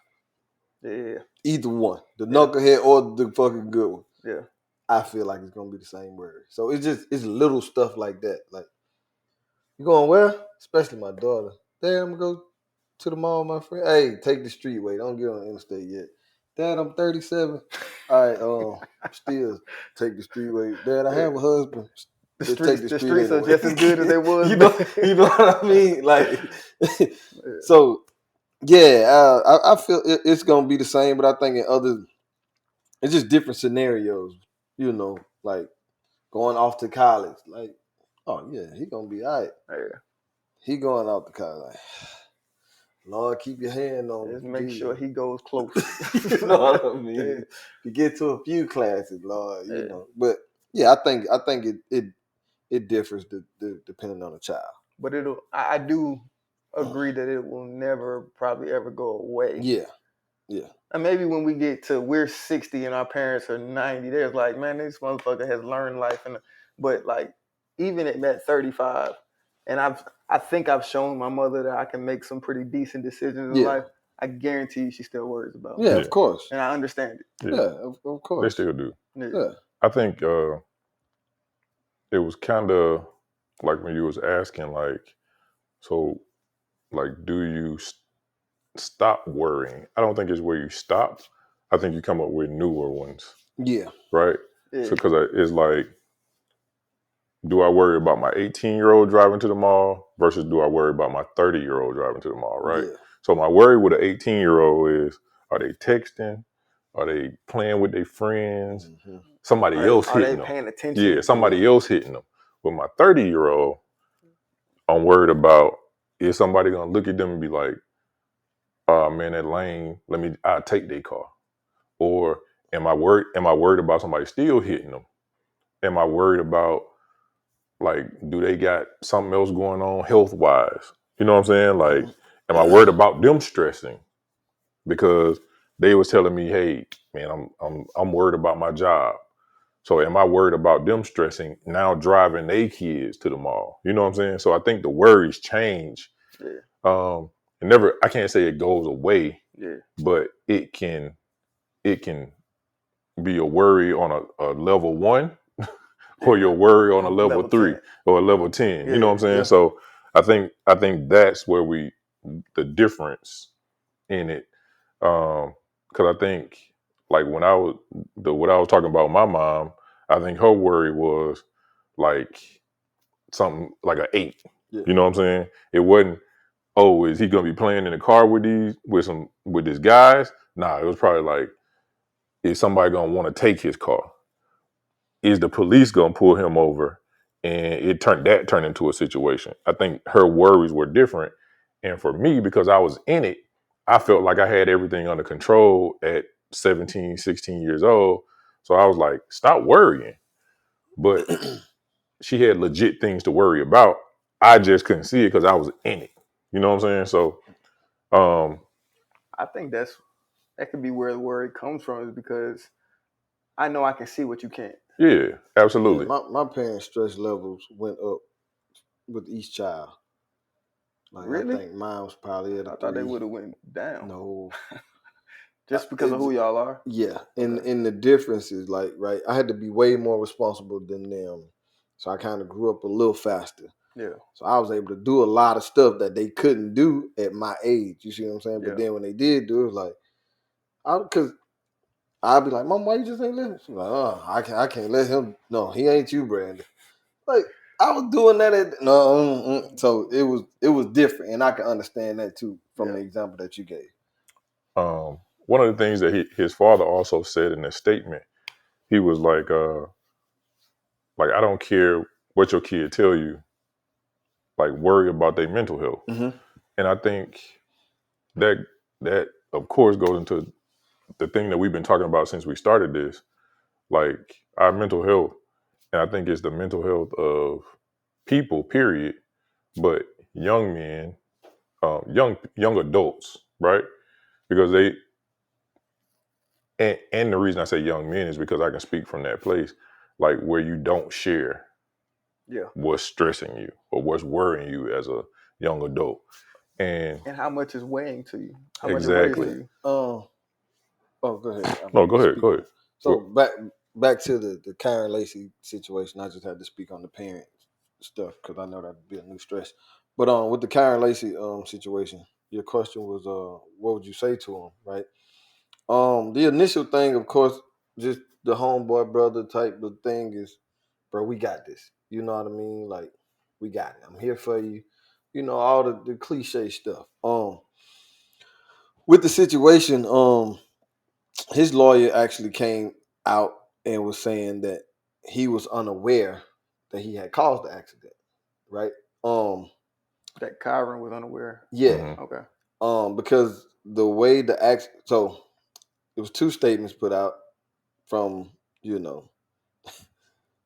Yeah. Either one, the knucklehead or the fucking good one. Yeah. I feel like it's gonna be the same word. So it's little stuff like that. Like, you going where? Especially my daughter. Dad, I'm gonna go to the mall, my friend. Hey, take the streetway. Don't get on the interstate yet. Dad, I'm 37. All right, still take the streetway. Dad, I have a husband. The streets are just as good as they was. you know what I mean? Like, so yeah, I feel it's gonna be the same, but I think it's just different scenarios. You know, like going off to college. Like, oh yeah, he gonna be all right. Yeah. He going off to college. Like, Lord, keep your hand on him. Just make sure he goes close. You know what I mean? Yeah. You get to a few classes, Lord. You know, but yeah, I think it differs depending on the child. But I do agree that it will never probably ever go away. Yeah. And maybe when we get to we're 60 and our parents are 90, they're like, man, this motherfucker has learned life. But like, even at that 35, and I think I've shown my mother that I can make some pretty decent decisions in life. I guarantee you she still worries about me. Yeah, of course. And I understand it. Yeah, of course. They still do. Yeah. I think it was kind of like when you was asking, like, so, like, do you stop worrying? I don't think it's where you stop. I think you come up with newer ones. Yeah. Right? Yeah. So, because it's like, do I worry about my 18-year-old driving to the mall versus do I worry about my 30-year-old driving to the mall, right? Yeah. So my worry with an 18-year-old is, are they texting? Are they playing with their friends? Mm-hmm. Somebody else hitting them. Are they paying attention? Yeah, somebody else hitting them. With my 30-year-old, I'm worried about, is somebody going to look at them and be like, oh, man, that lame, I'll take their car. Or am I worried about somebody still hitting them? Am I worried about, like, do they got something else going on health-wise? You know what I'm saying? Like, am I worried about them stressing? Because they was telling me, hey, man, I'm worried about my job. So am I worried about them stressing now driving their kids to the mall? You know what I'm saying? So I think the worries change. Yeah. I can't say it goes away, but it can be a worry on a level 1 or your worry on a level 3 or a level 10. You know what I'm saying? Yeah. So I think that's where the difference in it. Because I think, like, when what I was talking about my mom, I think her worry was like something like an 8. Yeah. You know what I'm saying? It wasn't, oh, is he gonna be playing in the car with these guys? Nah, it was probably like, is somebody gonna want to take his car? Is the police gonna pull him over? And it turned into a situation. I think her worries were different. And for me, because I was in it, I felt like I had everything under control at 17, 16 years old. So I was like, stop worrying. but she had legit things to worry about. I just couldn't see it because I was in it. You know what I'm saying? So, I think that could be where the worry comes from, is because I know I can see what you can't. Yeah, absolutely. Yeah, my parents' stress levels went up with each child. Like, really? I think mine was probably at a 3. I thought they would have went down. No. Just because of who y'all are? Yeah. And the difference is, like, right, I had to be way more responsible than them. So I kind of grew up a little faster. Yeah. So I was able to do a lot of stuff that they couldn't do at my age. You see what I'm saying? Yeah. But then when they did do it, like, because I'd be like, Mom, why you just ain't listening? She's like, oh, I can't let him. No, he ain't you, Brandon. Like, I was doing that so it was different, and I can understand that too from the example that you gave. One of the things that his father also said in a statement, he was like I don't care what your kid tell you, like, worry about their mental health. Mm-hmm. And I think that of course goes into the thing that we've been talking about since we started this, like our mental health. And I think it's the mental health of people, period, but young men, young adults, right? Because and the reason I say young men is because I can speak from that place, like where you don't share what's stressing you or what's worrying you as a young adult. And how much is weighing to you? How exactly. much it weighs to you? Oh, go ahead. No, go ahead. So back to the Karen Lacey situation. I just had to speak on the parent stuff because I know that'd be a new stress. But with the Karen Lacey situation, your question was what would you say to him, right? The initial thing, of course, just the homeboy brother type of thing is, bro, we got this. You know what I mean? Like, we got it. I'm here for you. You know, all the cliche stuff. With the situation, his lawyer actually came out and was saying that he was unaware that he had caused the accident, right? That Kyron was unaware. Yeah. Mm-hmm. Okay. Because the way the accident, so it was 2 statements put out from,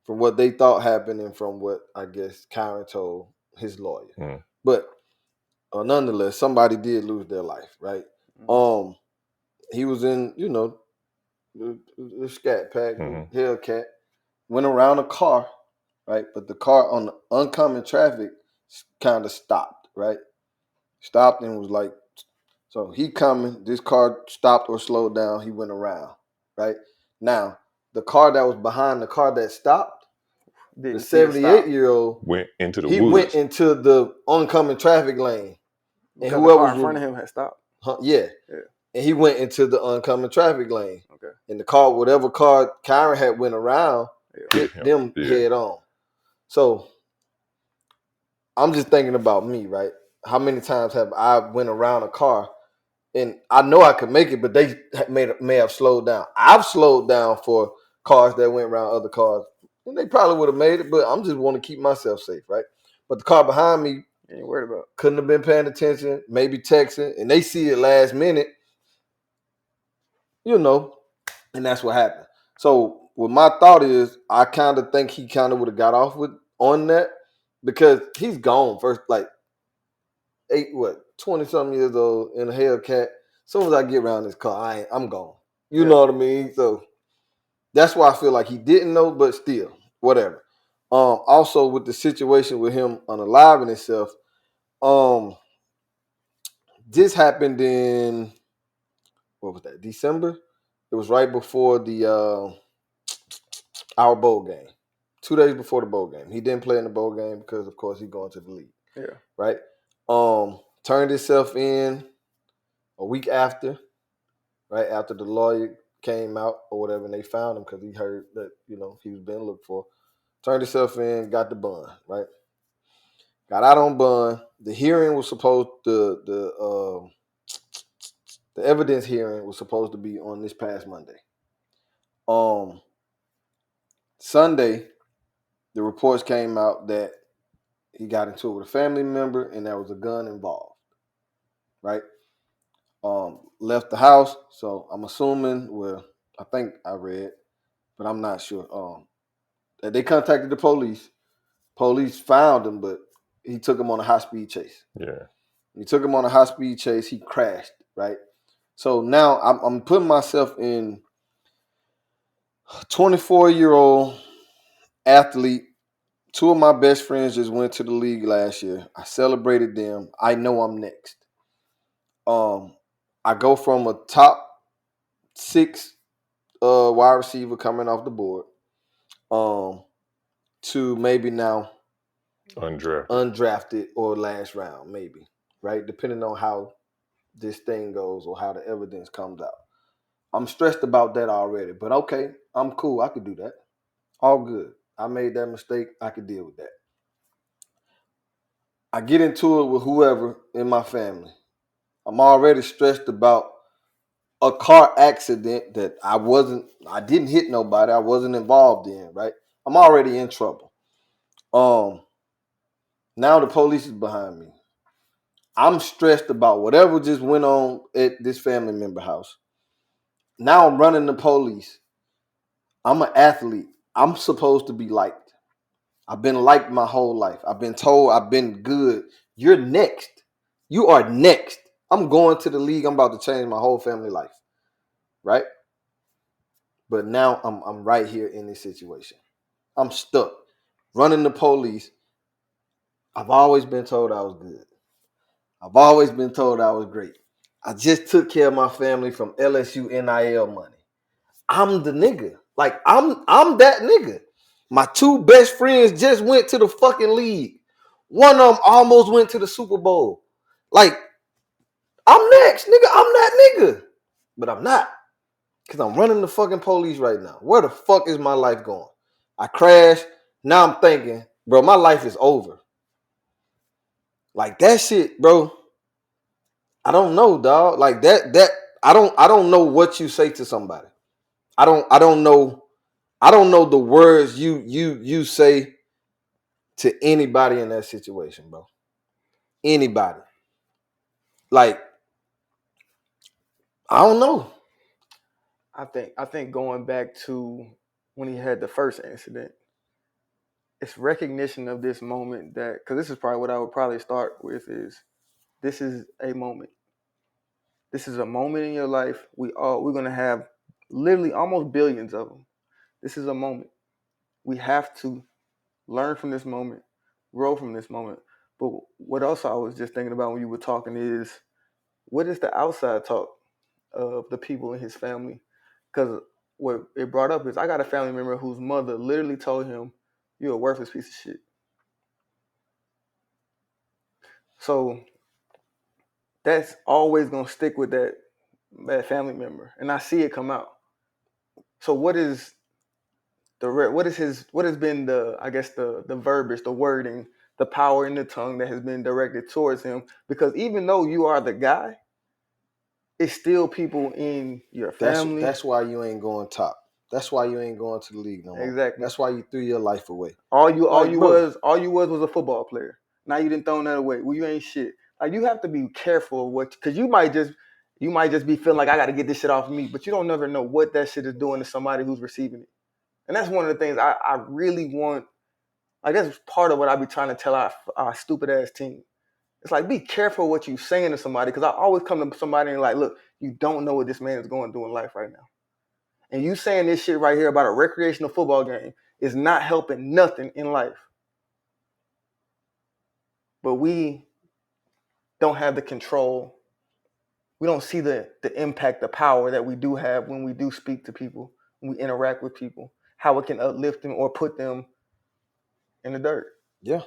from what they thought happened and from what I guess Kyron told his lawyer. Mm-hmm. But nonetheless, somebody did lose their life, right? Mm-hmm. He was in, the Scat Pack, the Hellcat, went around a car, right? But the car on the oncoming traffic kind of stopped, right? Stopped and was like, so he coming, this car stopped or slowed down, he went around, right? Now, the car that was behind the car that stopped, the 78-year-old went into the woods. Went into the oncoming traffic lane. And whoever was in front of him had stopped. Yeah. And he went into the oncoming traffic lane. Okay. And the car, whatever car Kyron had went around, hit them head on. So I'm just thinking about me, right? How many times have I went around a car and I know I could make it, but they may have slowed down. I've slowed down for cars that went around other cars, and they probably would have made it, but I'm just want to keep myself safe, right? But the car behind me, ain't worried about. Couldn't have been paying attention, maybe texting, and they see it last minute, and that's what happened. So what my thought is, I kind of think he kind of would have got off on that because he's gone first, like 20-something years old in a Hellcat. As soon as I get around this car, I'm gone. You know what I mean? So that's why I feel like he didn't know, but still, whatever. Also with the situation with him unaliving himself, this happened in, what was that, December? It was right before our bowl game. 2 days before the bowl game. He didn't play in the bowl game because, of course, he's going to the league. Yeah. Right? Turned himself in a week after, right? After the lawyer came out or whatever, and they found him because he heard that, he was being looked for. Turned himself in, got the bond, right? Got out on bond. The hearing was supposed the evidence hearing was supposed to be on this past Monday. Sunday, the reports came out that he got into it with a family member and there was a gun involved. Right? Left the house, so I'm assuming, I think I read, but I'm not sure. They contacted the police. Police found him, but he took him on a high-speed chase. Yeah. He took him on a high-speed chase. He crashed, right? So now I'm putting myself in 24-year-old athlete. Two of my best friends just went to the league last year. I celebrated them. I know I'm next. I go from a top 6 wide receiver coming off the board to maybe now undrafted or last round, maybe, right? Depending on how this thing goes or how the evidence comes out. I'm stressed about that already, but okay, I'm cool. I could do that. All good. I made that mistake. I could deal with that. I get into it with whoever in my family. I'm already stressed about a car accident that I didn't hit nobody. I wasn't involved in, right? I'm already in trouble. Now the police is behind me. I'm stressed about whatever just went on at this family member house. Now I'm running the police. I'm an athlete. I'm supposed to be liked. I've been liked my whole life. I've been told I've been good. You're next. You are next. I'm going to the league. I'm about to change my whole family life. Right? But now I'm right here in this situation. I'm stuck. Running the police. I've always been told I was good. I've always been told I was great. I just took care of my family from LSU NIL money. I'm the nigga. Like, I'm that nigga. My two best friends just went to the fucking league. One of them almost went to the Super Bowl. Like, I'm next, nigga. I'm that nigga. But I'm not. Because I'm running the fucking police right now. Where the fuck is my life going? I crashed. Now I'm thinking, bro, my life is over. Like, that shit, bro. I don't know, dog. Like that I don't know what you say to somebody. I don't know the words you say to anybody in that situation, bro. Anybody. Like, I don't know. I think going back to when he had the first incident, it's recognition of this moment that, because this is probably what I would probably start with, is this is a moment. This is a moment in your life. We're gonna have literally almost billions of them. This is a moment. We have to learn from this moment, grow from this moment. But what else I was just thinking about when you were talking is, what is the outside talk of the people in his family? Because what it brought up is, I got a family member whose mother literally told him, "You're a worthless piece of shit." So that's always gonna stick with that family member, and I see it come out. So what has been the, I guess, the verbiage, the wording, the power in the tongue that has been directed towards him? Because even though you are the guy, it's still people in your family. That's why you ain't going top. That's why you ain't going to the league no more. Exactly. That's why you threw your life away. All you was a football player. Now you didn't throw that away. Well, you ain't shit. Like, you have to be careful of what, because you might just be feeling like, I got to get this shit off of me, but you don't never know what that shit is doing to somebody who's receiving it. And that's one of the things I really want. Like, that's part of what I be trying to tell our stupid ass team. It's like, be careful what you saying to somebody, because I always come to somebody and like, look, you don't know what this man is going through in life right now. And you saying this shit right here about a recreational football game is not helping nothing in life. But we don't have the control. We don't see the impact, the power that we do have when we do speak to people, when we interact with people, how it can uplift them or put them in the dirt. Yeah.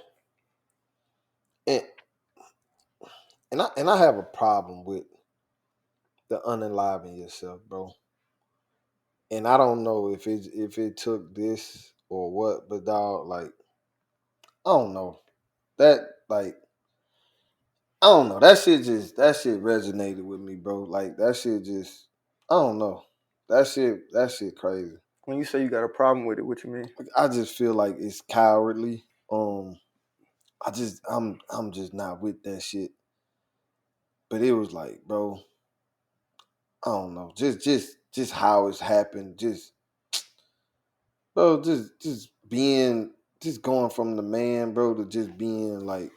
And I have a problem with the unaliving yourself, bro. And I don't know if it took this or what, but dog, like, I don't know. That, like, I don't know. That shit resonated with me, bro. Like, that shit just, I don't know. That shit crazy. When you say you got a problem with it, what you mean? I just feel like it's cowardly. I'm just not with that shit. But it was like, bro, I don't know. Just how it's happened. Just, bro, just just going from the man, bro, to just being like,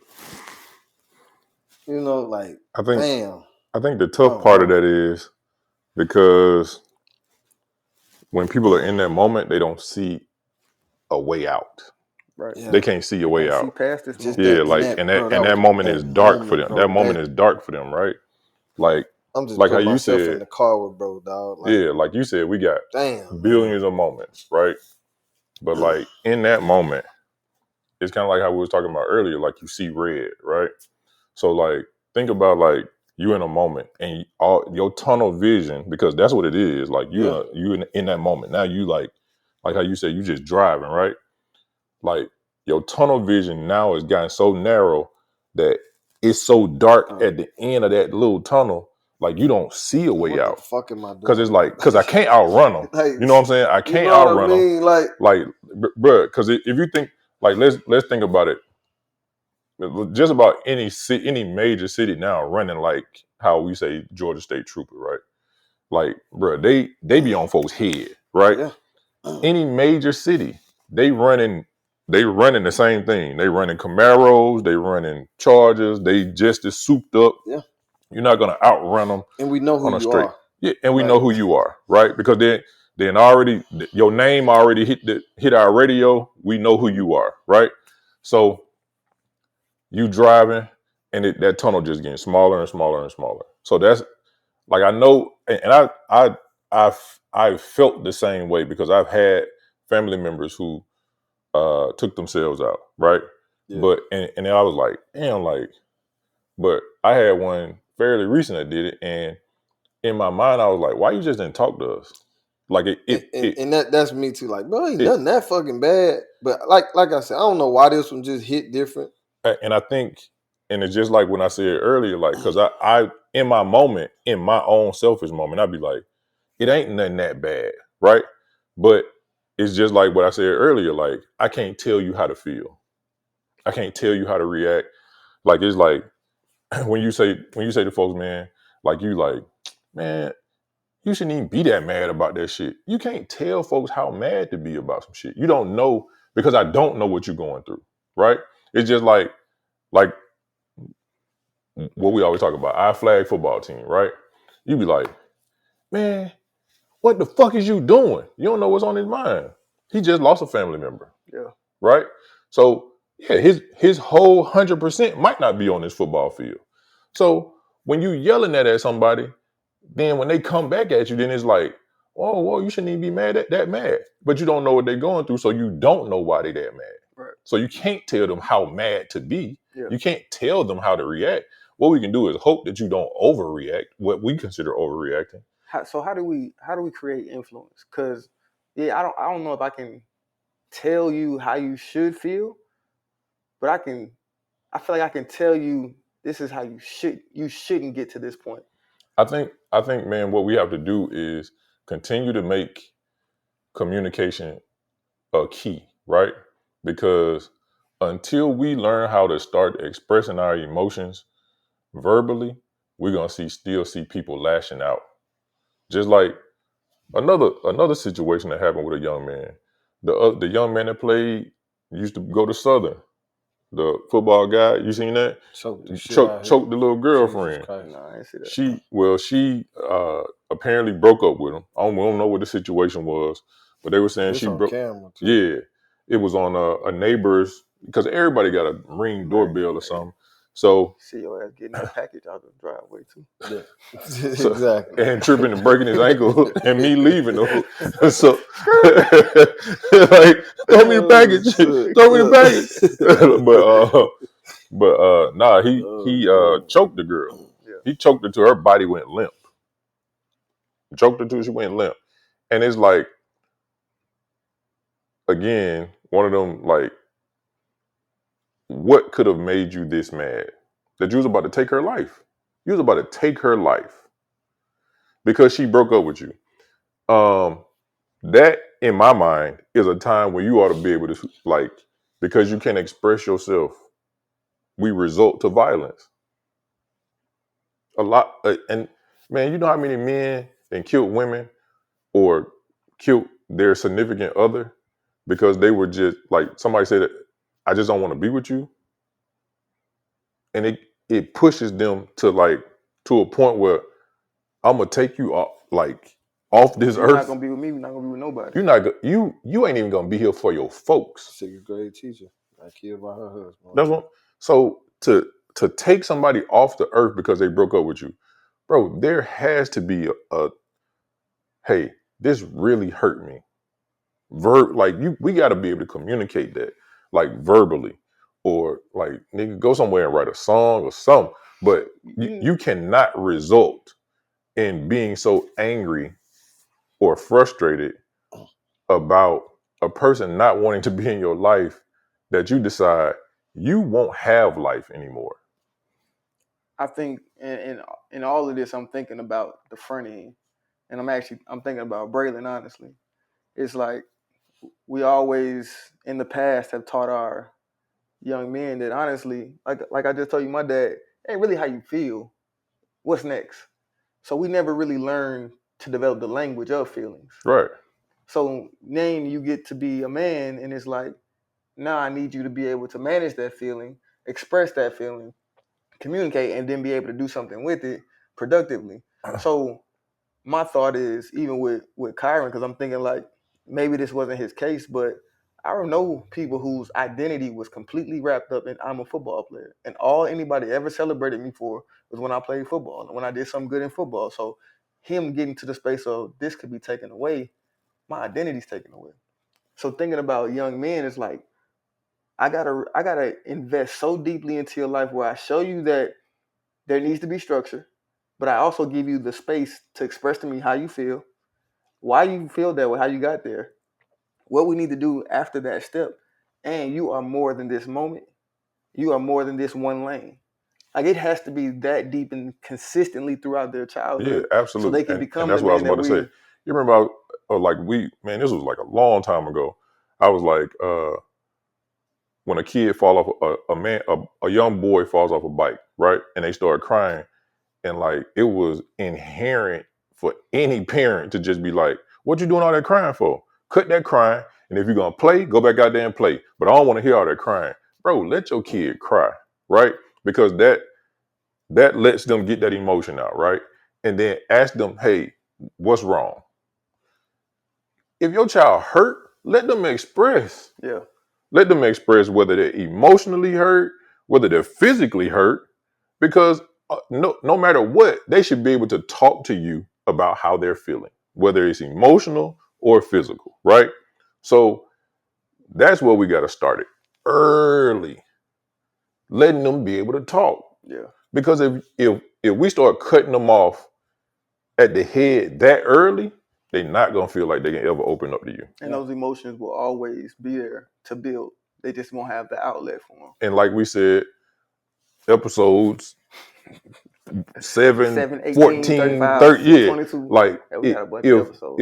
like, I think damn. I think the tough part of that is because when people are in that moment, they don't see a way out. Right. Yeah. They can't see a way out. See past this just moment. That moment is dark for them. Bro, that moment is dark for them, right? Like I'm just like how putting you myself said in the car with bro, dog. Like, yeah, like you said, we got billions of moments, right? But like in that moment, it's kind of like how we was talking about earlier. Like you see red, right? So like think about like you in a moment and all your tunnel vision, because that's what it is. Like you in that moment. Now you like how you said you just driving, right? Like your tunnel vision now has gotten so narrow that it's so dark at the end of that little tunnel, like you don't see a way out. What the fuck am I doing? Because it's like, because I can't outrun them. Like, you know what I'm saying? I can't outrun them. Like, bro, because if you think, like, let's think about it. Just about any major city now running like how we say Georgia State Trooper, right? Like, bro, they be on folks' head, right? Yeah. Any major city, they running the same thing. They running Camaros, they running Chargers, they just as souped up. Yeah. You're not gonna outrun them. And we know who you are. Yeah, and we know who you are, right? Because then already your name already hit our radio. We know who you are, right? So you driving, and that tunnel just getting smaller and smaller and smaller. So that's like, I know, and I've felt the same way because I've had family members who took themselves out, right? Yeah. But and then I was like, damn, like, but I had one fairly recent that did it, and in my mind I was like, why you just didn't talk to us? Like and that's me too. Like, bro, ain't nothing that fucking bad. But like I said, I don't know why this one just hit different. And I think, and it's just like when I said earlier, like, because I in my moment, in my own selfish moment, I'd be like, it ain't nothing that bad, right? But it's just like what I said earlier, like, I can't tell you how to feel. I can't tell you how to react. Like, it's like when you say to folks, man, like, you like, man, you shouldn't even be that mad about that shit. You can't tell folks how mad to be about some shit. You don't know, because I don't know what you're going through, right? It's just like what we always talk about, our flag football team, right? You be like, man, what the fuck is you doing? You don't know what's on his mind. He just lost a family member. Yeah. Right? So, yeah, his whole 100% might not be on this football field. So, when you yelling at somebody, then when they come back at you, then it's like, whoa, you shouldn't even be mad at that mad. But you don't know what they're going through, so you don't know why they're that mad. Right. So you can't tell them how mad to be. Yeah. You can't tell them how to react. What we can do is hope that you don't overreact, what we consider overreacting. So how do we create influence? Because I don't know if I can tell you how you should feel, but I feel like I can tell you this is how you shouldn't get to this point. I think, man, what we have to do is continue to make communication a key, right? Because until we learn how to start expressing our emotions verbally, we're gonna still see people lashing out. Just like another situation that happened with a young man. The young man that played used to go to Southern. The football guy, you seen that? Choked the little girlfriend. No, I didn't see that. She apparently broke up with him. We don't know what the situation was, but they were saying she broke. Camera too. Yeah, it was on a neighbor's, because everybody got a Ring doorbell or something. So see your ass getting that package out of the driveway too. Yeah. Exactly. And tripping and breaking his ankle and me leaving him. So like, throw me the package. Throw me the package. But nah, he choked the girl. Yeah. He choked her till her body went limp. Choked her till she went limp. And it's like, again, one of them, like, what could have made you this mad? That you was about to take her life. You was about to take her life because she broke up with you. That, in my mind, is a time when you ought to be able to, like, because you can't express yourself, we resort to violence. A lot, and man, you know how many men and killed women or killed their significant other because they were just like somebody said, I just don't want to be with you. And it pushes them to a point where I'm gonna take you off this You're earth. not gonna be with me. You're not gonna be with nobody. You're not. You ain't even gonna be here for your folks. 6th grade teacher got killed by her husband. That's what. So to take somebody off the earth because they broke up with you, bro, there has to be a hey, this really hurt me. We got to be able to communicate that, like verbally, or like nigga go somewhere and write a song or something. But you cannot result in being so angry or frustrated about a person not wanting to be in your life that you decide you won't have life anymore. I think in all of this, I'm thinking about the front end, and I'm thinking about Braylon. Honestly, it's like we always in the past have taught our young men that honestly, like I just told you, my dad ain't really how you feel. What's next? So we never really learned to develop the language of feelings. Right. So then you get to be a man, and it's like, now I need you to be able to manage that feeling, express that feeling, communicate, and then be able to do something with it productively. So my thought is, even with Kyron, because I'm thinking like maybe this wasn't his case, but I don't know people whose identity was completely wrapped up in I'm a football player. And all anybody ever celebrated me for was when I played football and when I did something good in football. So him getting to the space of this could be taken away, my identity's taken away. So thinking about young men is like, I gotta invest so deeply into your life where I show you that there needs to be structure, but I also give you the space to express to me how you feel, why you feel that way, how you got there, what we need to do after that step. And you are more than this moment. You are more than this one lane. Like it has to be that deep and consistently throughout their childhood. Yeah, absolutely. So they can and become that's the what I was man about that to say. You remember this was like a long time ago. I was like, when a kid fall off a young boy falls off a bike, right? And they start crying. And like it was inherent for any parent to just be like, what you doing all that crying for? Cut that crying. And if you're gonna play, go back out there and play. But I don't want to hear all that crying. Bro, let your kid cry, right? Because that lets them get that emotion out, right? And then ask them, hey, what's wrong? If your child hurt, let them express. Yeah. Let them express whether they're emotionally hurt, whether they're physically hurt, because no matter what, they should be able to talk to you about how they're feeling, whether it's emotional or physical, right? So that's where we got to start it early, letting them be able to talk. Yeah. Because if we start cutting them off at the head that early, they're not gonna feel like they can ever open up to you. And those emotions will always be there to build. They just won't have the outlet for them. And like we said, episodes 7, 18, 14, 35, 30, yeah. 22. Like we got a bunch of episodes.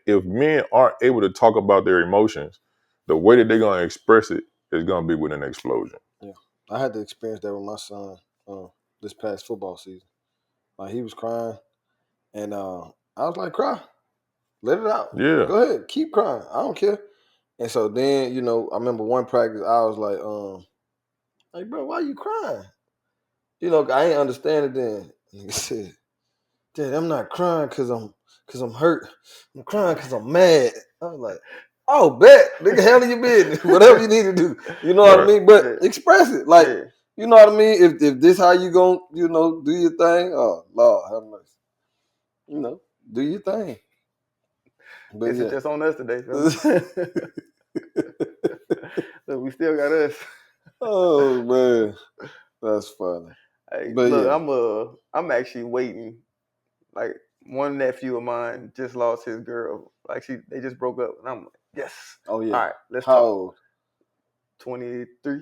if men aren't able to talk about their emotions, the way that they're gonna express it is gonna be with an explosion. Yeah, I had to experience that with my son this past football season. Like he was crying, and I was like, "Cry, let it out. Yeah, go ahead, keep crying. I don't care." And so then, I remember one practice, I was like, bro, why you crying? I ain't understand it then. And he said, Dad, I'm not crying because I'm hurt. I'm crying because I'm mad. I was like, oh, bet. Nigga, handle your business. Whatever you need to do. You know what I mean? But express it. Like, you know what I mean? If this how you gonna, do your thing, oh, Lord, have mercy. Do your thing. But it's just on us today, fellas. Look, we still got us. Oh, man. That's funny. Hey, but look, I'm actually waiting. Like one nephew of mine just lost his girl. Like they just broke up, and I'm like, yes. Oh yeah. All right, let's how talk. Old? 23.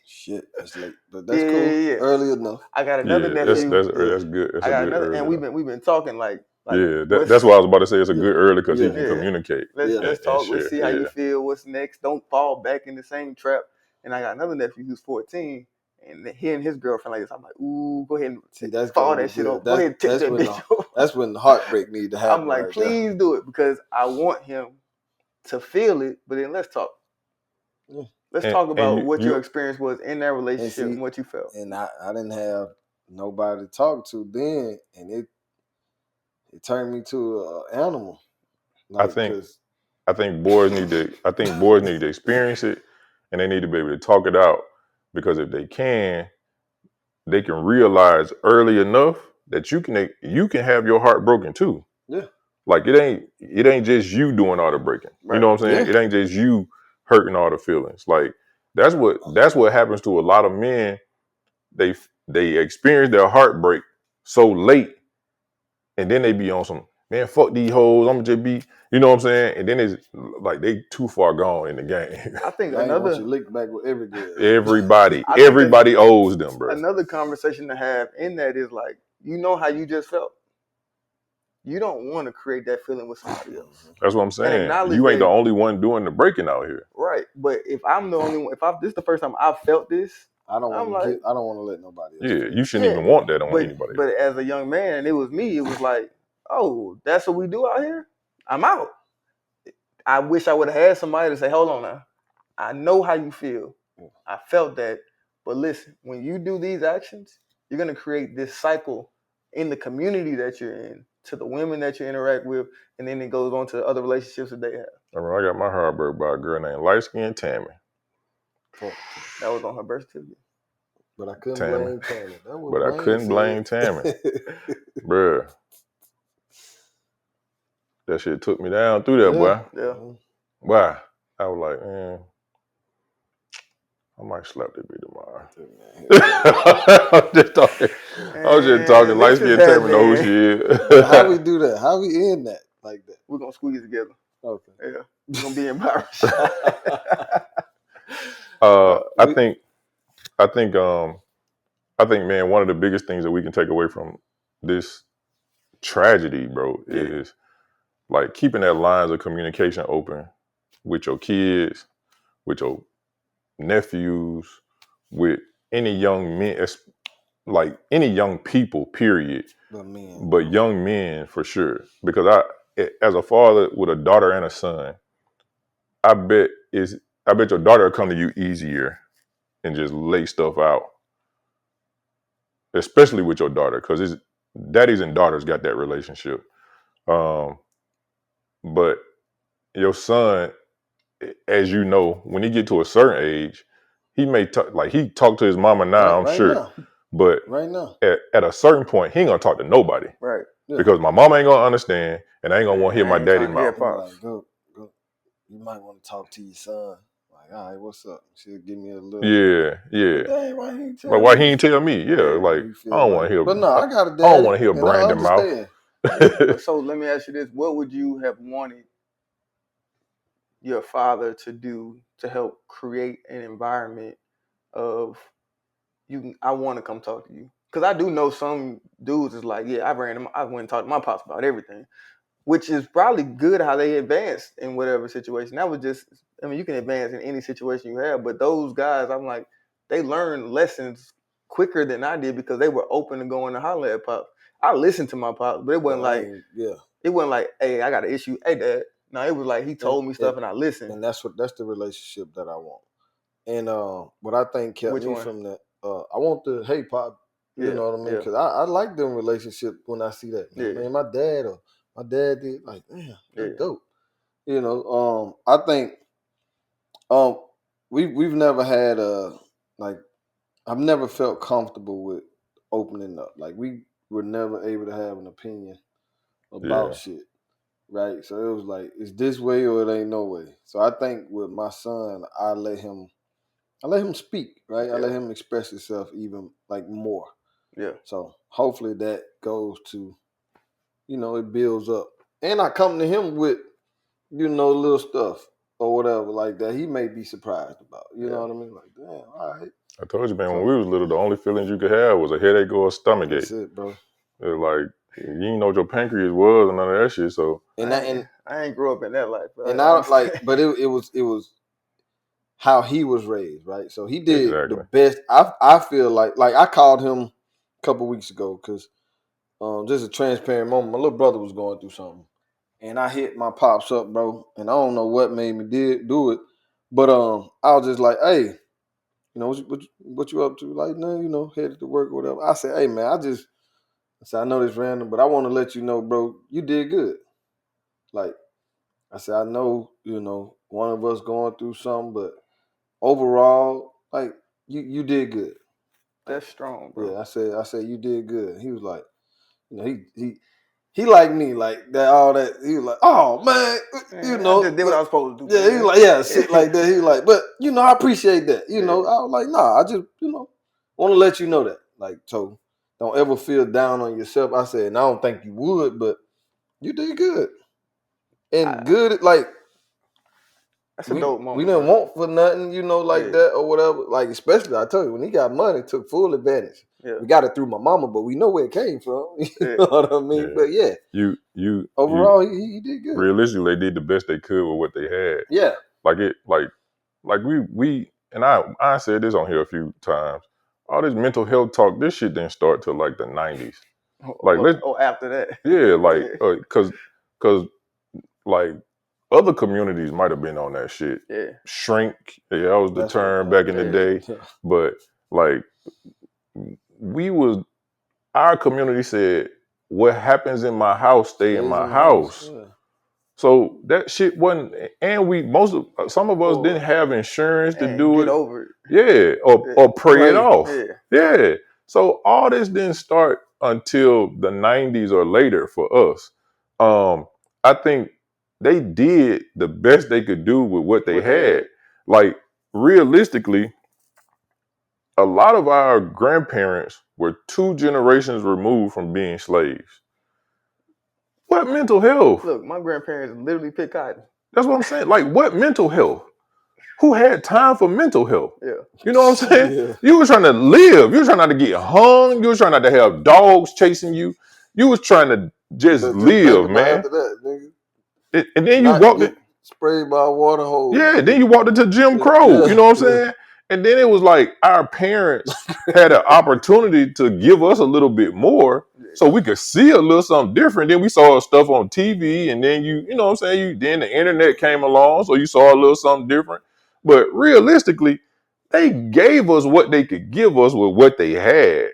Shit, that's late, but that's cool. Yeah. Early enough. I got another nephew. That's good. That's I got a good another, early. and we've been talking like that's why I was about to say it's a good early because he can communicate. Let's talk. Let's see how you feel. What's next? Don't fall back in the same trap. And I got another nephew who's 14, and he and his girlfriend like this. I'm like, ooh, go ahead and see that's fall that shit off. Go ahead and take that bitch off. That's when the heartbreak need to happen. I'm like, please do it because I want him to feel it, but then let's talk. Yeah. Let's talk about what your experience was in that relationship and what you felt. And I didn't have nobody to talk to then, and it turned me to an animal. Like, I think boys need to experience it, and they need to be able to talk it out, because if they can realize early enough that you can have your heart broken too. Yeah. Like it ain't just you doing all the breaking. Right. You know what I'm saying? Yeah. It ain't just you hurting all the feelings. Like that's what happens to a lot of men. They experience their heartbreak so late, and then they be on some, man, fuck these hoes, I'm just be, you know what I'm saying? And then it's like they too far gone in the game. I think once you lick back with every girl. Everybody owes them, bro. Another conversation to have in that is like, you know how you just felt. You don't want to create that feeling with somebody else. That's what I'm saying. You ain't the only one doing the breaking out here. Right. But if I'm the only one, this is the first time I've felt this, I don't want to let nobody else. Yeah, you shouldn't even want that on anybody. But as a young man, it was me. It was like, oh, that's what we do out here? I'm out. I wish I would have had somebody to say, hold on now. I know how you feel. I felt that. But listen, when you do these actions, you're going to create this cycle in the community that you're in, to the women that you interact with, and then it goes on to the other relationships that they have. I mean, I got my heart broke by a girl named Light Skin Tammy. That was on her birth certificate. But I couldn't blame Tammy. But I couldn't blame Tammy. Bruh. That shit took me down through that, boy. Yeah. Why? I was like, man, I might slap that bitch tomorrow. I was just talking. Light Skin Tammy know who she is. How we do that? How we end that like that? We're going to squeeze together. Okay. Yeah. We're going to be embarrassed. I think, man, one of the biggest things that we can take away from this tragedy, bro, is like keeping that lines of communication open with your kids, with your nephews, with any young men, like any young people, period. But young men for sure. Because as a father with a daughter and a son, I bet your daughter will come to you easier and just lay stuff out. Especially with your daughter, because daddies and daughters got that relationship. But your son, as you know, when he get to a certain age, he may he talk to his mama now, I'm sure. Now. But right now, at a certain point, he ain't gonna talk to nobody. Right. Yeah. Because my mama ain't gonna understand, and I ain't gonna want to hear my daddy mouth. Like, go. You might want to talk to your son. Like, all right, what's up? She'll give me a little. Yeah. Dang, why he ain't tell me? Yeah, like I don't want to hear. But no, I got a dad. I don't want to hear Brandon mouth. So let me ask you this: what would you have wanted your father to do to help create an environment of I want to come talk to you? Because I do know some dudes is like, yeah, I went and talked to my pops about everything, which is probably good how they advanced in whatever situation. That was just, I mean, you can advance in any situation you have, but those guys, I'm like, they learned lessons quicker than I did because they were open to going to holler at pops. I listened to my pops, but it wasn't it wasn't like, hey, I got an issue. Hey, Dad. No, it was like he told me stuff and I listened. And that's the relationship that I want. And what I think kept me from that, I want the hey pop, you know what I mean? Because I like them relationships when I see that. Man, my dad did like, man, that's dope. You know, I think we've never had I've never felt comfortable with opening up. Like we were never able to have an opinion about shit. Right. So it was like, it's this way or it ain't no way. So I think with my son, I let him speak, right? I let him express himself even like more. Yeah. So hopefully that goes to, it builds up. And I come to him with, little stuff or whatever like that he may be surprised about. You know what I mean? Like, damn, all right. I told you, man, when we was little, the only feelings you could have was a headache or a stomach ache. That's it, bro. It was like, you didn't know what your pancreas was and none of that shit. So I ain't grew up in that life. And I but it was how he was raised, right? So he did the best. I feel like I called him a couple weeks ago because just a transparent moment. My little brother was going through something, and I hit my pops up, bro. And I don't know what made me do it, but I was just like, hey, what you up to? Like, no, headed to work or whatever. I said, hey man, I know this random, but I want to let you know, bro, you did good. Like, I said, I know, one of us going through something, but overall, like, you did good. That's strong, bro. Yeah, I said you did good. He was like, he like me, like that, all that. He was like, oh man, I just did what I was supposed to do. Yeah, man. he was like, yeah, shit like that. He was like, but I appreciate that. I was like, nah, I just, want to let you know that. Like, so don't ever feel down on yourself. I said, and I don't think you would, but you did good. And good, like, that's a dope moment. We didn't want for nothing, like that or whatever. Like, especially, I tell you, when he got money, took full advantage. Yeah. We got it through my mama, but we know where it came from. You know what I mean? Yeah. But you overall, he did good. Realistically, they did the best they could with what they had. Yeah. Like we and I said this on here a few times. All this mental health talk, this shit didn't start till like the 90s. Like after that. Yeah, like cause like other communities might have been on that shit. Yeah. Shrink, that was the term back in the day. Yeah. But like our community said, what happens in my house stay in my house. Yeah. So that shit wasn't, and some of us didn't have insurance to do it. Over it. Yeah, or pray it off. Yeah. So all this didn't start until the 90s or later for us. I think they did the best they could do with what they had. Like, realistically, a lot of our grandparents were 2 generations removed from being slaves. What mental health? Look, my grandparents literally picked cotton. That's what I'm saying. Like, what mental health? Who had time for mental health? Yeah. You know what I'm saying? Yeah. You were trying to live. You were trying not to get hung. You were trying not to have dogs chasing you. You was trying to just live, man. After that, nigga. And then you walked in. Sprayed by a water hose. Yeah, then you walked into Jim Crow. Yeah, you know what I'm saying? And then it was like our parents had an opportunity to give us a little bit more so we could see a little something different. Then we saw stuff on TV, and then you know what I'm saying? Then the internet came along, so you saw a little something different. But realistically, they gave us what they could give us with what they had.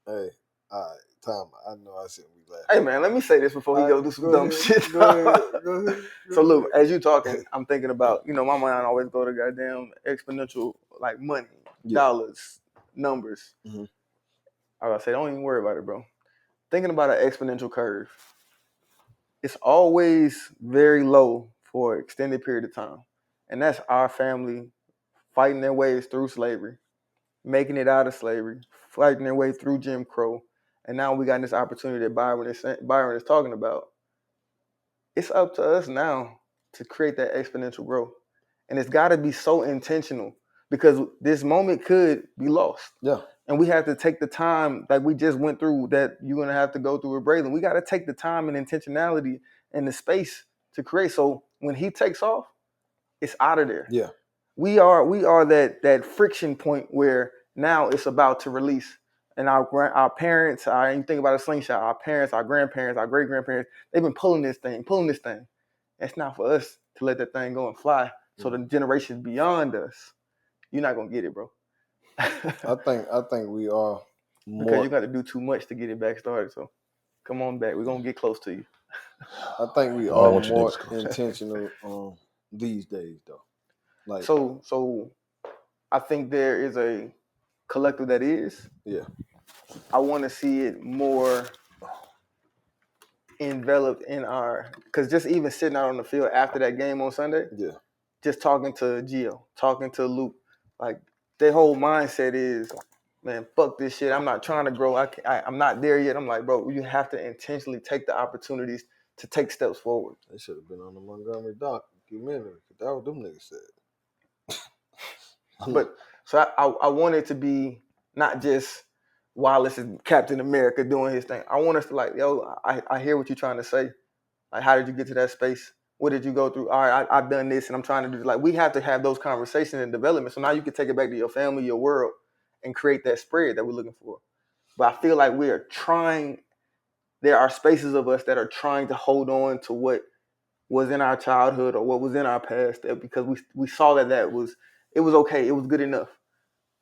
Hey, all right, Tom, I know I shouldn't be laughing. Hey, man, let me say this before he go do some dumb shit. Go ahead. So, look, as you talking, I'm thinking about, my mind always go to goddamn exponential, like money, dollars, numbers. Mm-hmm. I gotta say, don't even worry about it, bro. Thinking about an exponential curve, it's always very low for an extended period of time. And that's our family fighting their ways through slavery, making it out of slavery, fighting their way through Jim Crow. And now we got this opportunity that Byron is talking about. It's up to us now to create that exponential growth. And it's got to be so intentional because this moment could be lost. Yeah. And we have to take the time, like we just went through, that you're going to have to go through with Braylon. We got to take the time and intentionality and the space to create. So when he takes off, it's out of there. Yeah. We are that friction point where now it's about to release. And our parents, you think about a slingshot, our parents, our grandparents, our great-grandparents, they've been pulling this thing. It's not for us to let that thing go and fly. So the generations beyond us, you're not going to get it, bro. I think we are more. Because you got to do too much to get it back started. So come on back. We're going to get close to you. I think we are more intentional these days, though. Like, so I think there is a collective that is. Yeah. I want to see it more enveloped in because just even sitting out on the field after that game on Sunday, just talking to Gio, talking to Luke, like their whole mindset is, man, fuck this shit. I'm not trying to grow. I'm not there yet. I'm like, bro, you have to intentionally take the opportunities to take steps forward. They should have been on the Montgomery documentary. That was them niggas said. But so I want it to be not just Wallace is Captain America doing his thing. I want us to like, yo, I hear what you're trying to say. Like, how did you get to that space? What did you go through? All right, I've done this and I'm trying to do this. Like, we have to have those conversations and development. So now you can take it back to your family, your world, and create that spread that we're looking for. But I feel like we are trying, there are spaces of us that are trying to hold on to what was in our childhood or what was in our past, because we saw that it was okay, it was good enough.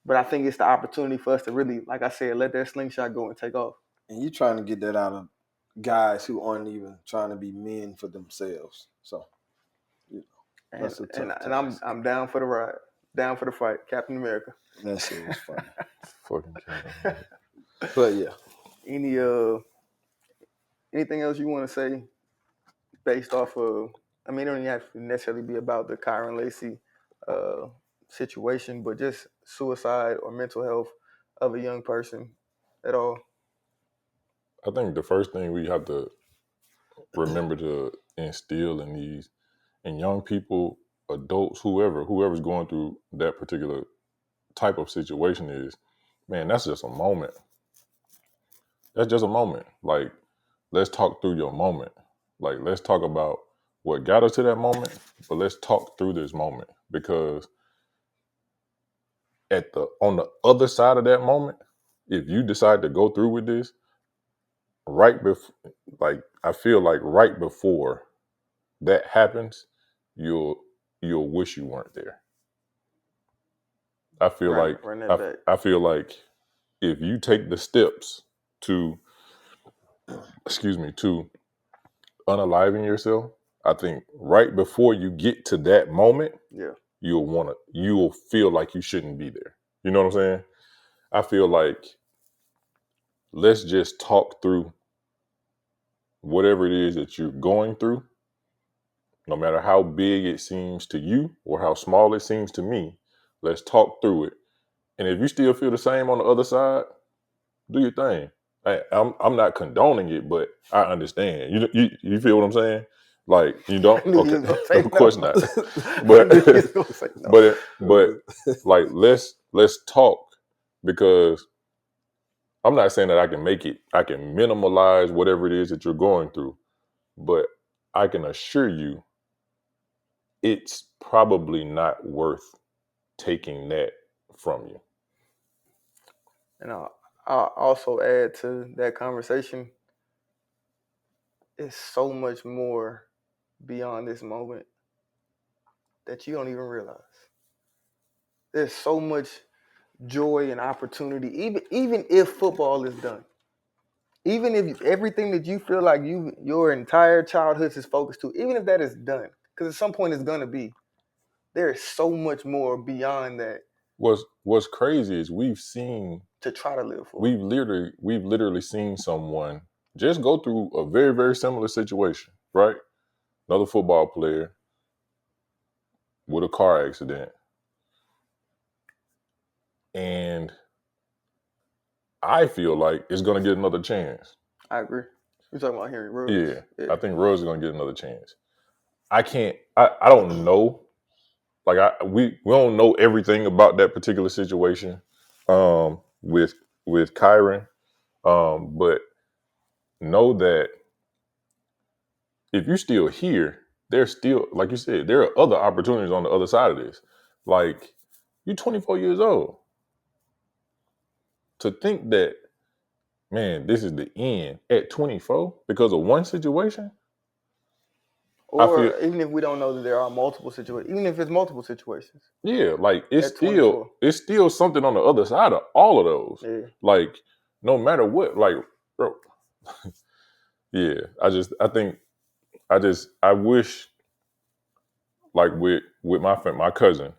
But I think it's the opportunity for us to really, like I said, let that slingshot go and take off. And you're trying to get that out of guys who aren't even trying to be men for themselves. So, that's a tough task. I'm down for the ride, down for the fight, Captain America. That shit was funny. Fucking Captain. But yeah. Anything else you want to say based off of? I mean, it don't even have to necessarily be about the Kyron Lacy situation, but just suicide or mental health of a young person at all. I think the first thing we have to remember to instill in young people, adults, whoever's going through that particular type of situation is, man, that's just a moment. That's just a moment. Like, let's talk through your moment. Like, let's talk about what got us to that moment, but let's talk through this moment, because on the other side of that moment, if you decide to go through with this, I feel like right before that happens, you'll wish you weren't there. I feel like if you take the steps to unaliving yourself, I think right before you get to that moment, you'll feel like you shouldn't be there. You know what I'm saying? I feel like let's just talk through whatever it is that you're going through, no matter how big it seems to you or how small it seems to me. Let's talk through it. And if you still feel the same on the other side, do your thing. I'm not condoning it, but I understand. You feel what I'm saying? Like, you don't? Okay, of course not. But like, let's talk, because I'm not saying that I can minimalize whatever it is that you're going through, but I can assure you it's probably not worth taking that from you. And I'll also add to that conversation, it's so much more beyond this moment that you don't even realize. There's so much joy and opportunity, even if football is done. Even if everything that you feel like your entire childhood is focused to, even if that is done, because at some point it's going to be, there is so much more beyond that. What's crazy is we've seen to try to live for. We've literally seen someone just go through a very, very similar situation, right? Another football player with a car accident. And I feel like it's going to get another chance. I agree. You're talking about Henry Ruggs. Yeah. I think Ruggs is going to get another chance. I don't know. Like, we don't know everything about that particular situation with Kyron. But know that if you're still here, there's still, like you said, there are other opportunities on the other side of this. Like, you're 24 years old. To think that, man, this is the end at 24 because of one situation? Or even if we don't know that there are multiple situations, even if it's multiple situations. Yeah, like, it's still something on the other side of all of those. Yeah. Like, no matter what, like, bro. Yeah, I wish, like, with my cousin,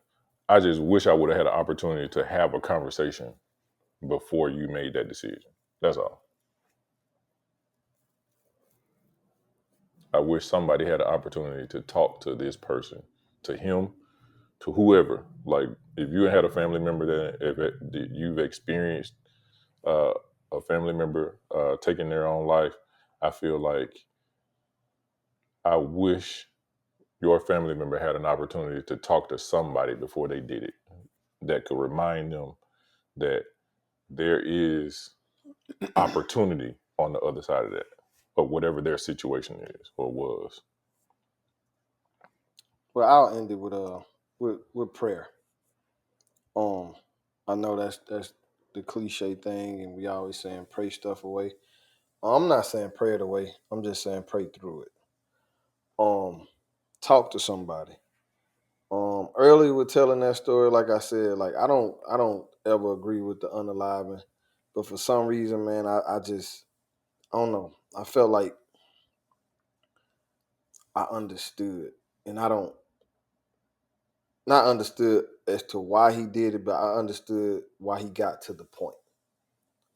I just wish I would have had an opportunity to have a conversation before you made that decision. That's all. I wish somebody had an opportunity to talk to this person, to him, to whoever. Like, if you had a family member that you've experienced a family member taking their own life, I feel like I wish your family member had an opportunity to talk to somebody before they did it, that could remind them that there is opportunity on the other side of that, or whatever their situation is or was. Well, I'll end it with prayer. I know that's the cliche thing, and we always saying pray stuff away. I'm not saying pray it away. I'm just saying pray through it. talk to somebody. Earlier with telling that story, like I said, like I don't ever agree with the unaliving, but for some reason, man, I don't know. I felt like I understood, and I don't not understood as to why he did it, but I understood why he got to the point.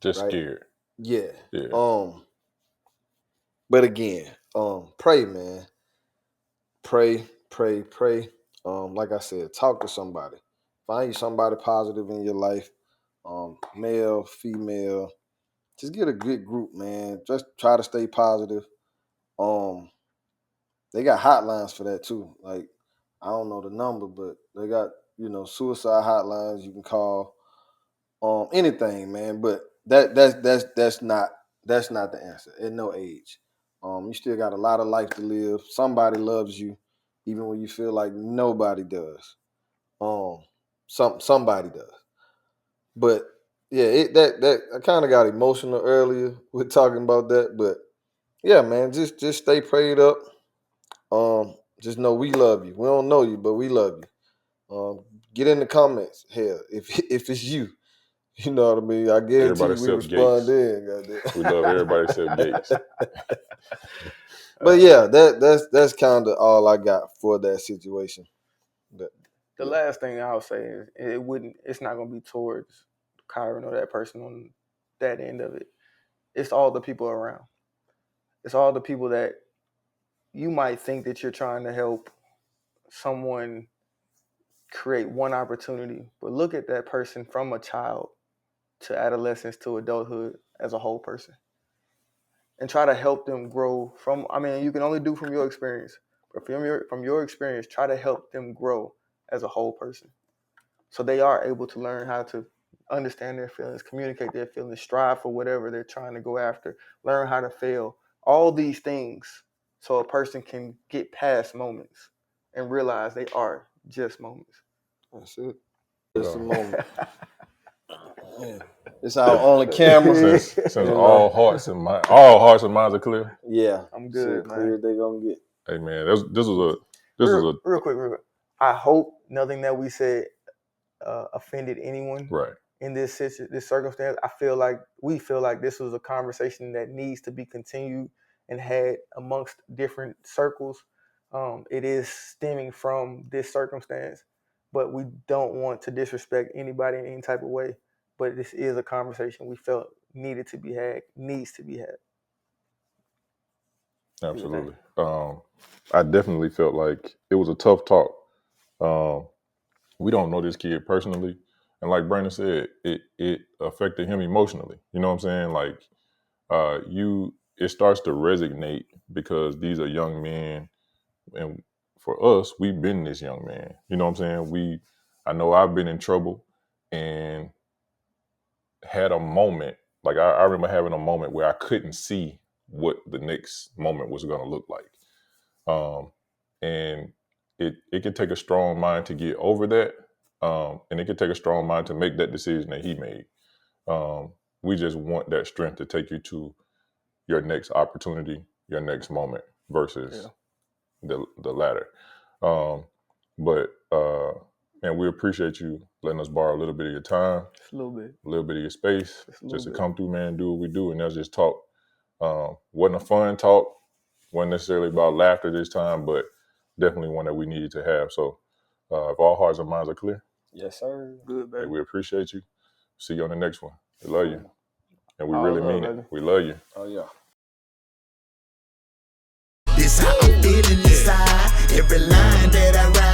Just right? Scared. Yeah. But again, pray, man. Pray. Like I said, talk to somebody. Find you somebody positive in your life. Male, female. Just get a good group, man. Just try to stay positive. They got hotlines for that too. Like, I don't know the number, but they got, suicide hotlines you can call. Anything, man. But that's not the answer at no age. You still got a lot of life to live. Somebody loves you, even when you feel like nobody does. Somebody does. But yeah, that I kind of got emotional earlier with talking about that. But yeah, man, just stay prayed up. Just know we love you. We don't know you, but we love you. Get in the comments. Hell, if it's you. You know what I mean? I guarantee everybody we respond in. We love everybody except Gates. But yeah, that's kind of all I got for that situation. But, the last thing I'll say is it's not gonna be towards Kyron or that person on that end of it. It's all the people around. It's all the people that you might think that you're trying to help someone create one opportunity, but look at that person from a child to adolescence to adulthood as a whole person and try to help them grow you can only do from your experience, but from your experience, try to help them grow as a whole person. So they are able to learn how to understand their feelings, communicate their feelings, strive for whatever they're trying to go after, learn how to fail, all these things so a person can get past moments and realize they are just moments. That's it. Just a moment. Yeah. It's our only camera. Since all hearts and minds are clear. Yeah, I'm good, man. Clear they gonna get. Hey man, this was a real quick. I hope nothing that we said offended anyone. Right. In this circumstance, we feel like this was a conversation that needs to be continued and had amongst different circles. It is stemming from this circumstance, but we don't want to disrespect anybody in any type of way. But this is a conversation we felt needs to be had. Absolutely. I definitely felt like it was a tough talk. We don't know this kid personally. And like Brandon said, it affected him emotionally. You know what I'm saying? Like, it starts to resonate because these are young men. And for us, we've been this young man. You know what I'm saying? I know I've been in trouble and had a moment. Like, I remember having a moment where I couldn't see what the next moment was going to look like. And it can take a strong mind to get over that. And it can take a strong mind to make that decision that he made. We just want that strength to take you to your next opportunity, your next moment versus the latter. And we appreciate you letting us borrow a little bit of your time, just a little bit of your space, just to come through, man, do what we do. And that's just talk. Wasn't a fun talk, wasn't necessarily about laughter this time, but definitely one that we needed to have. So if all hearts and minds are clear. Yes, sir. Good, baby. Hey, we appreciate you. See you on the next one. We love you. And we really mean it. We love you. Oh, yeah. This how I'm feeling inside. Every line that I write.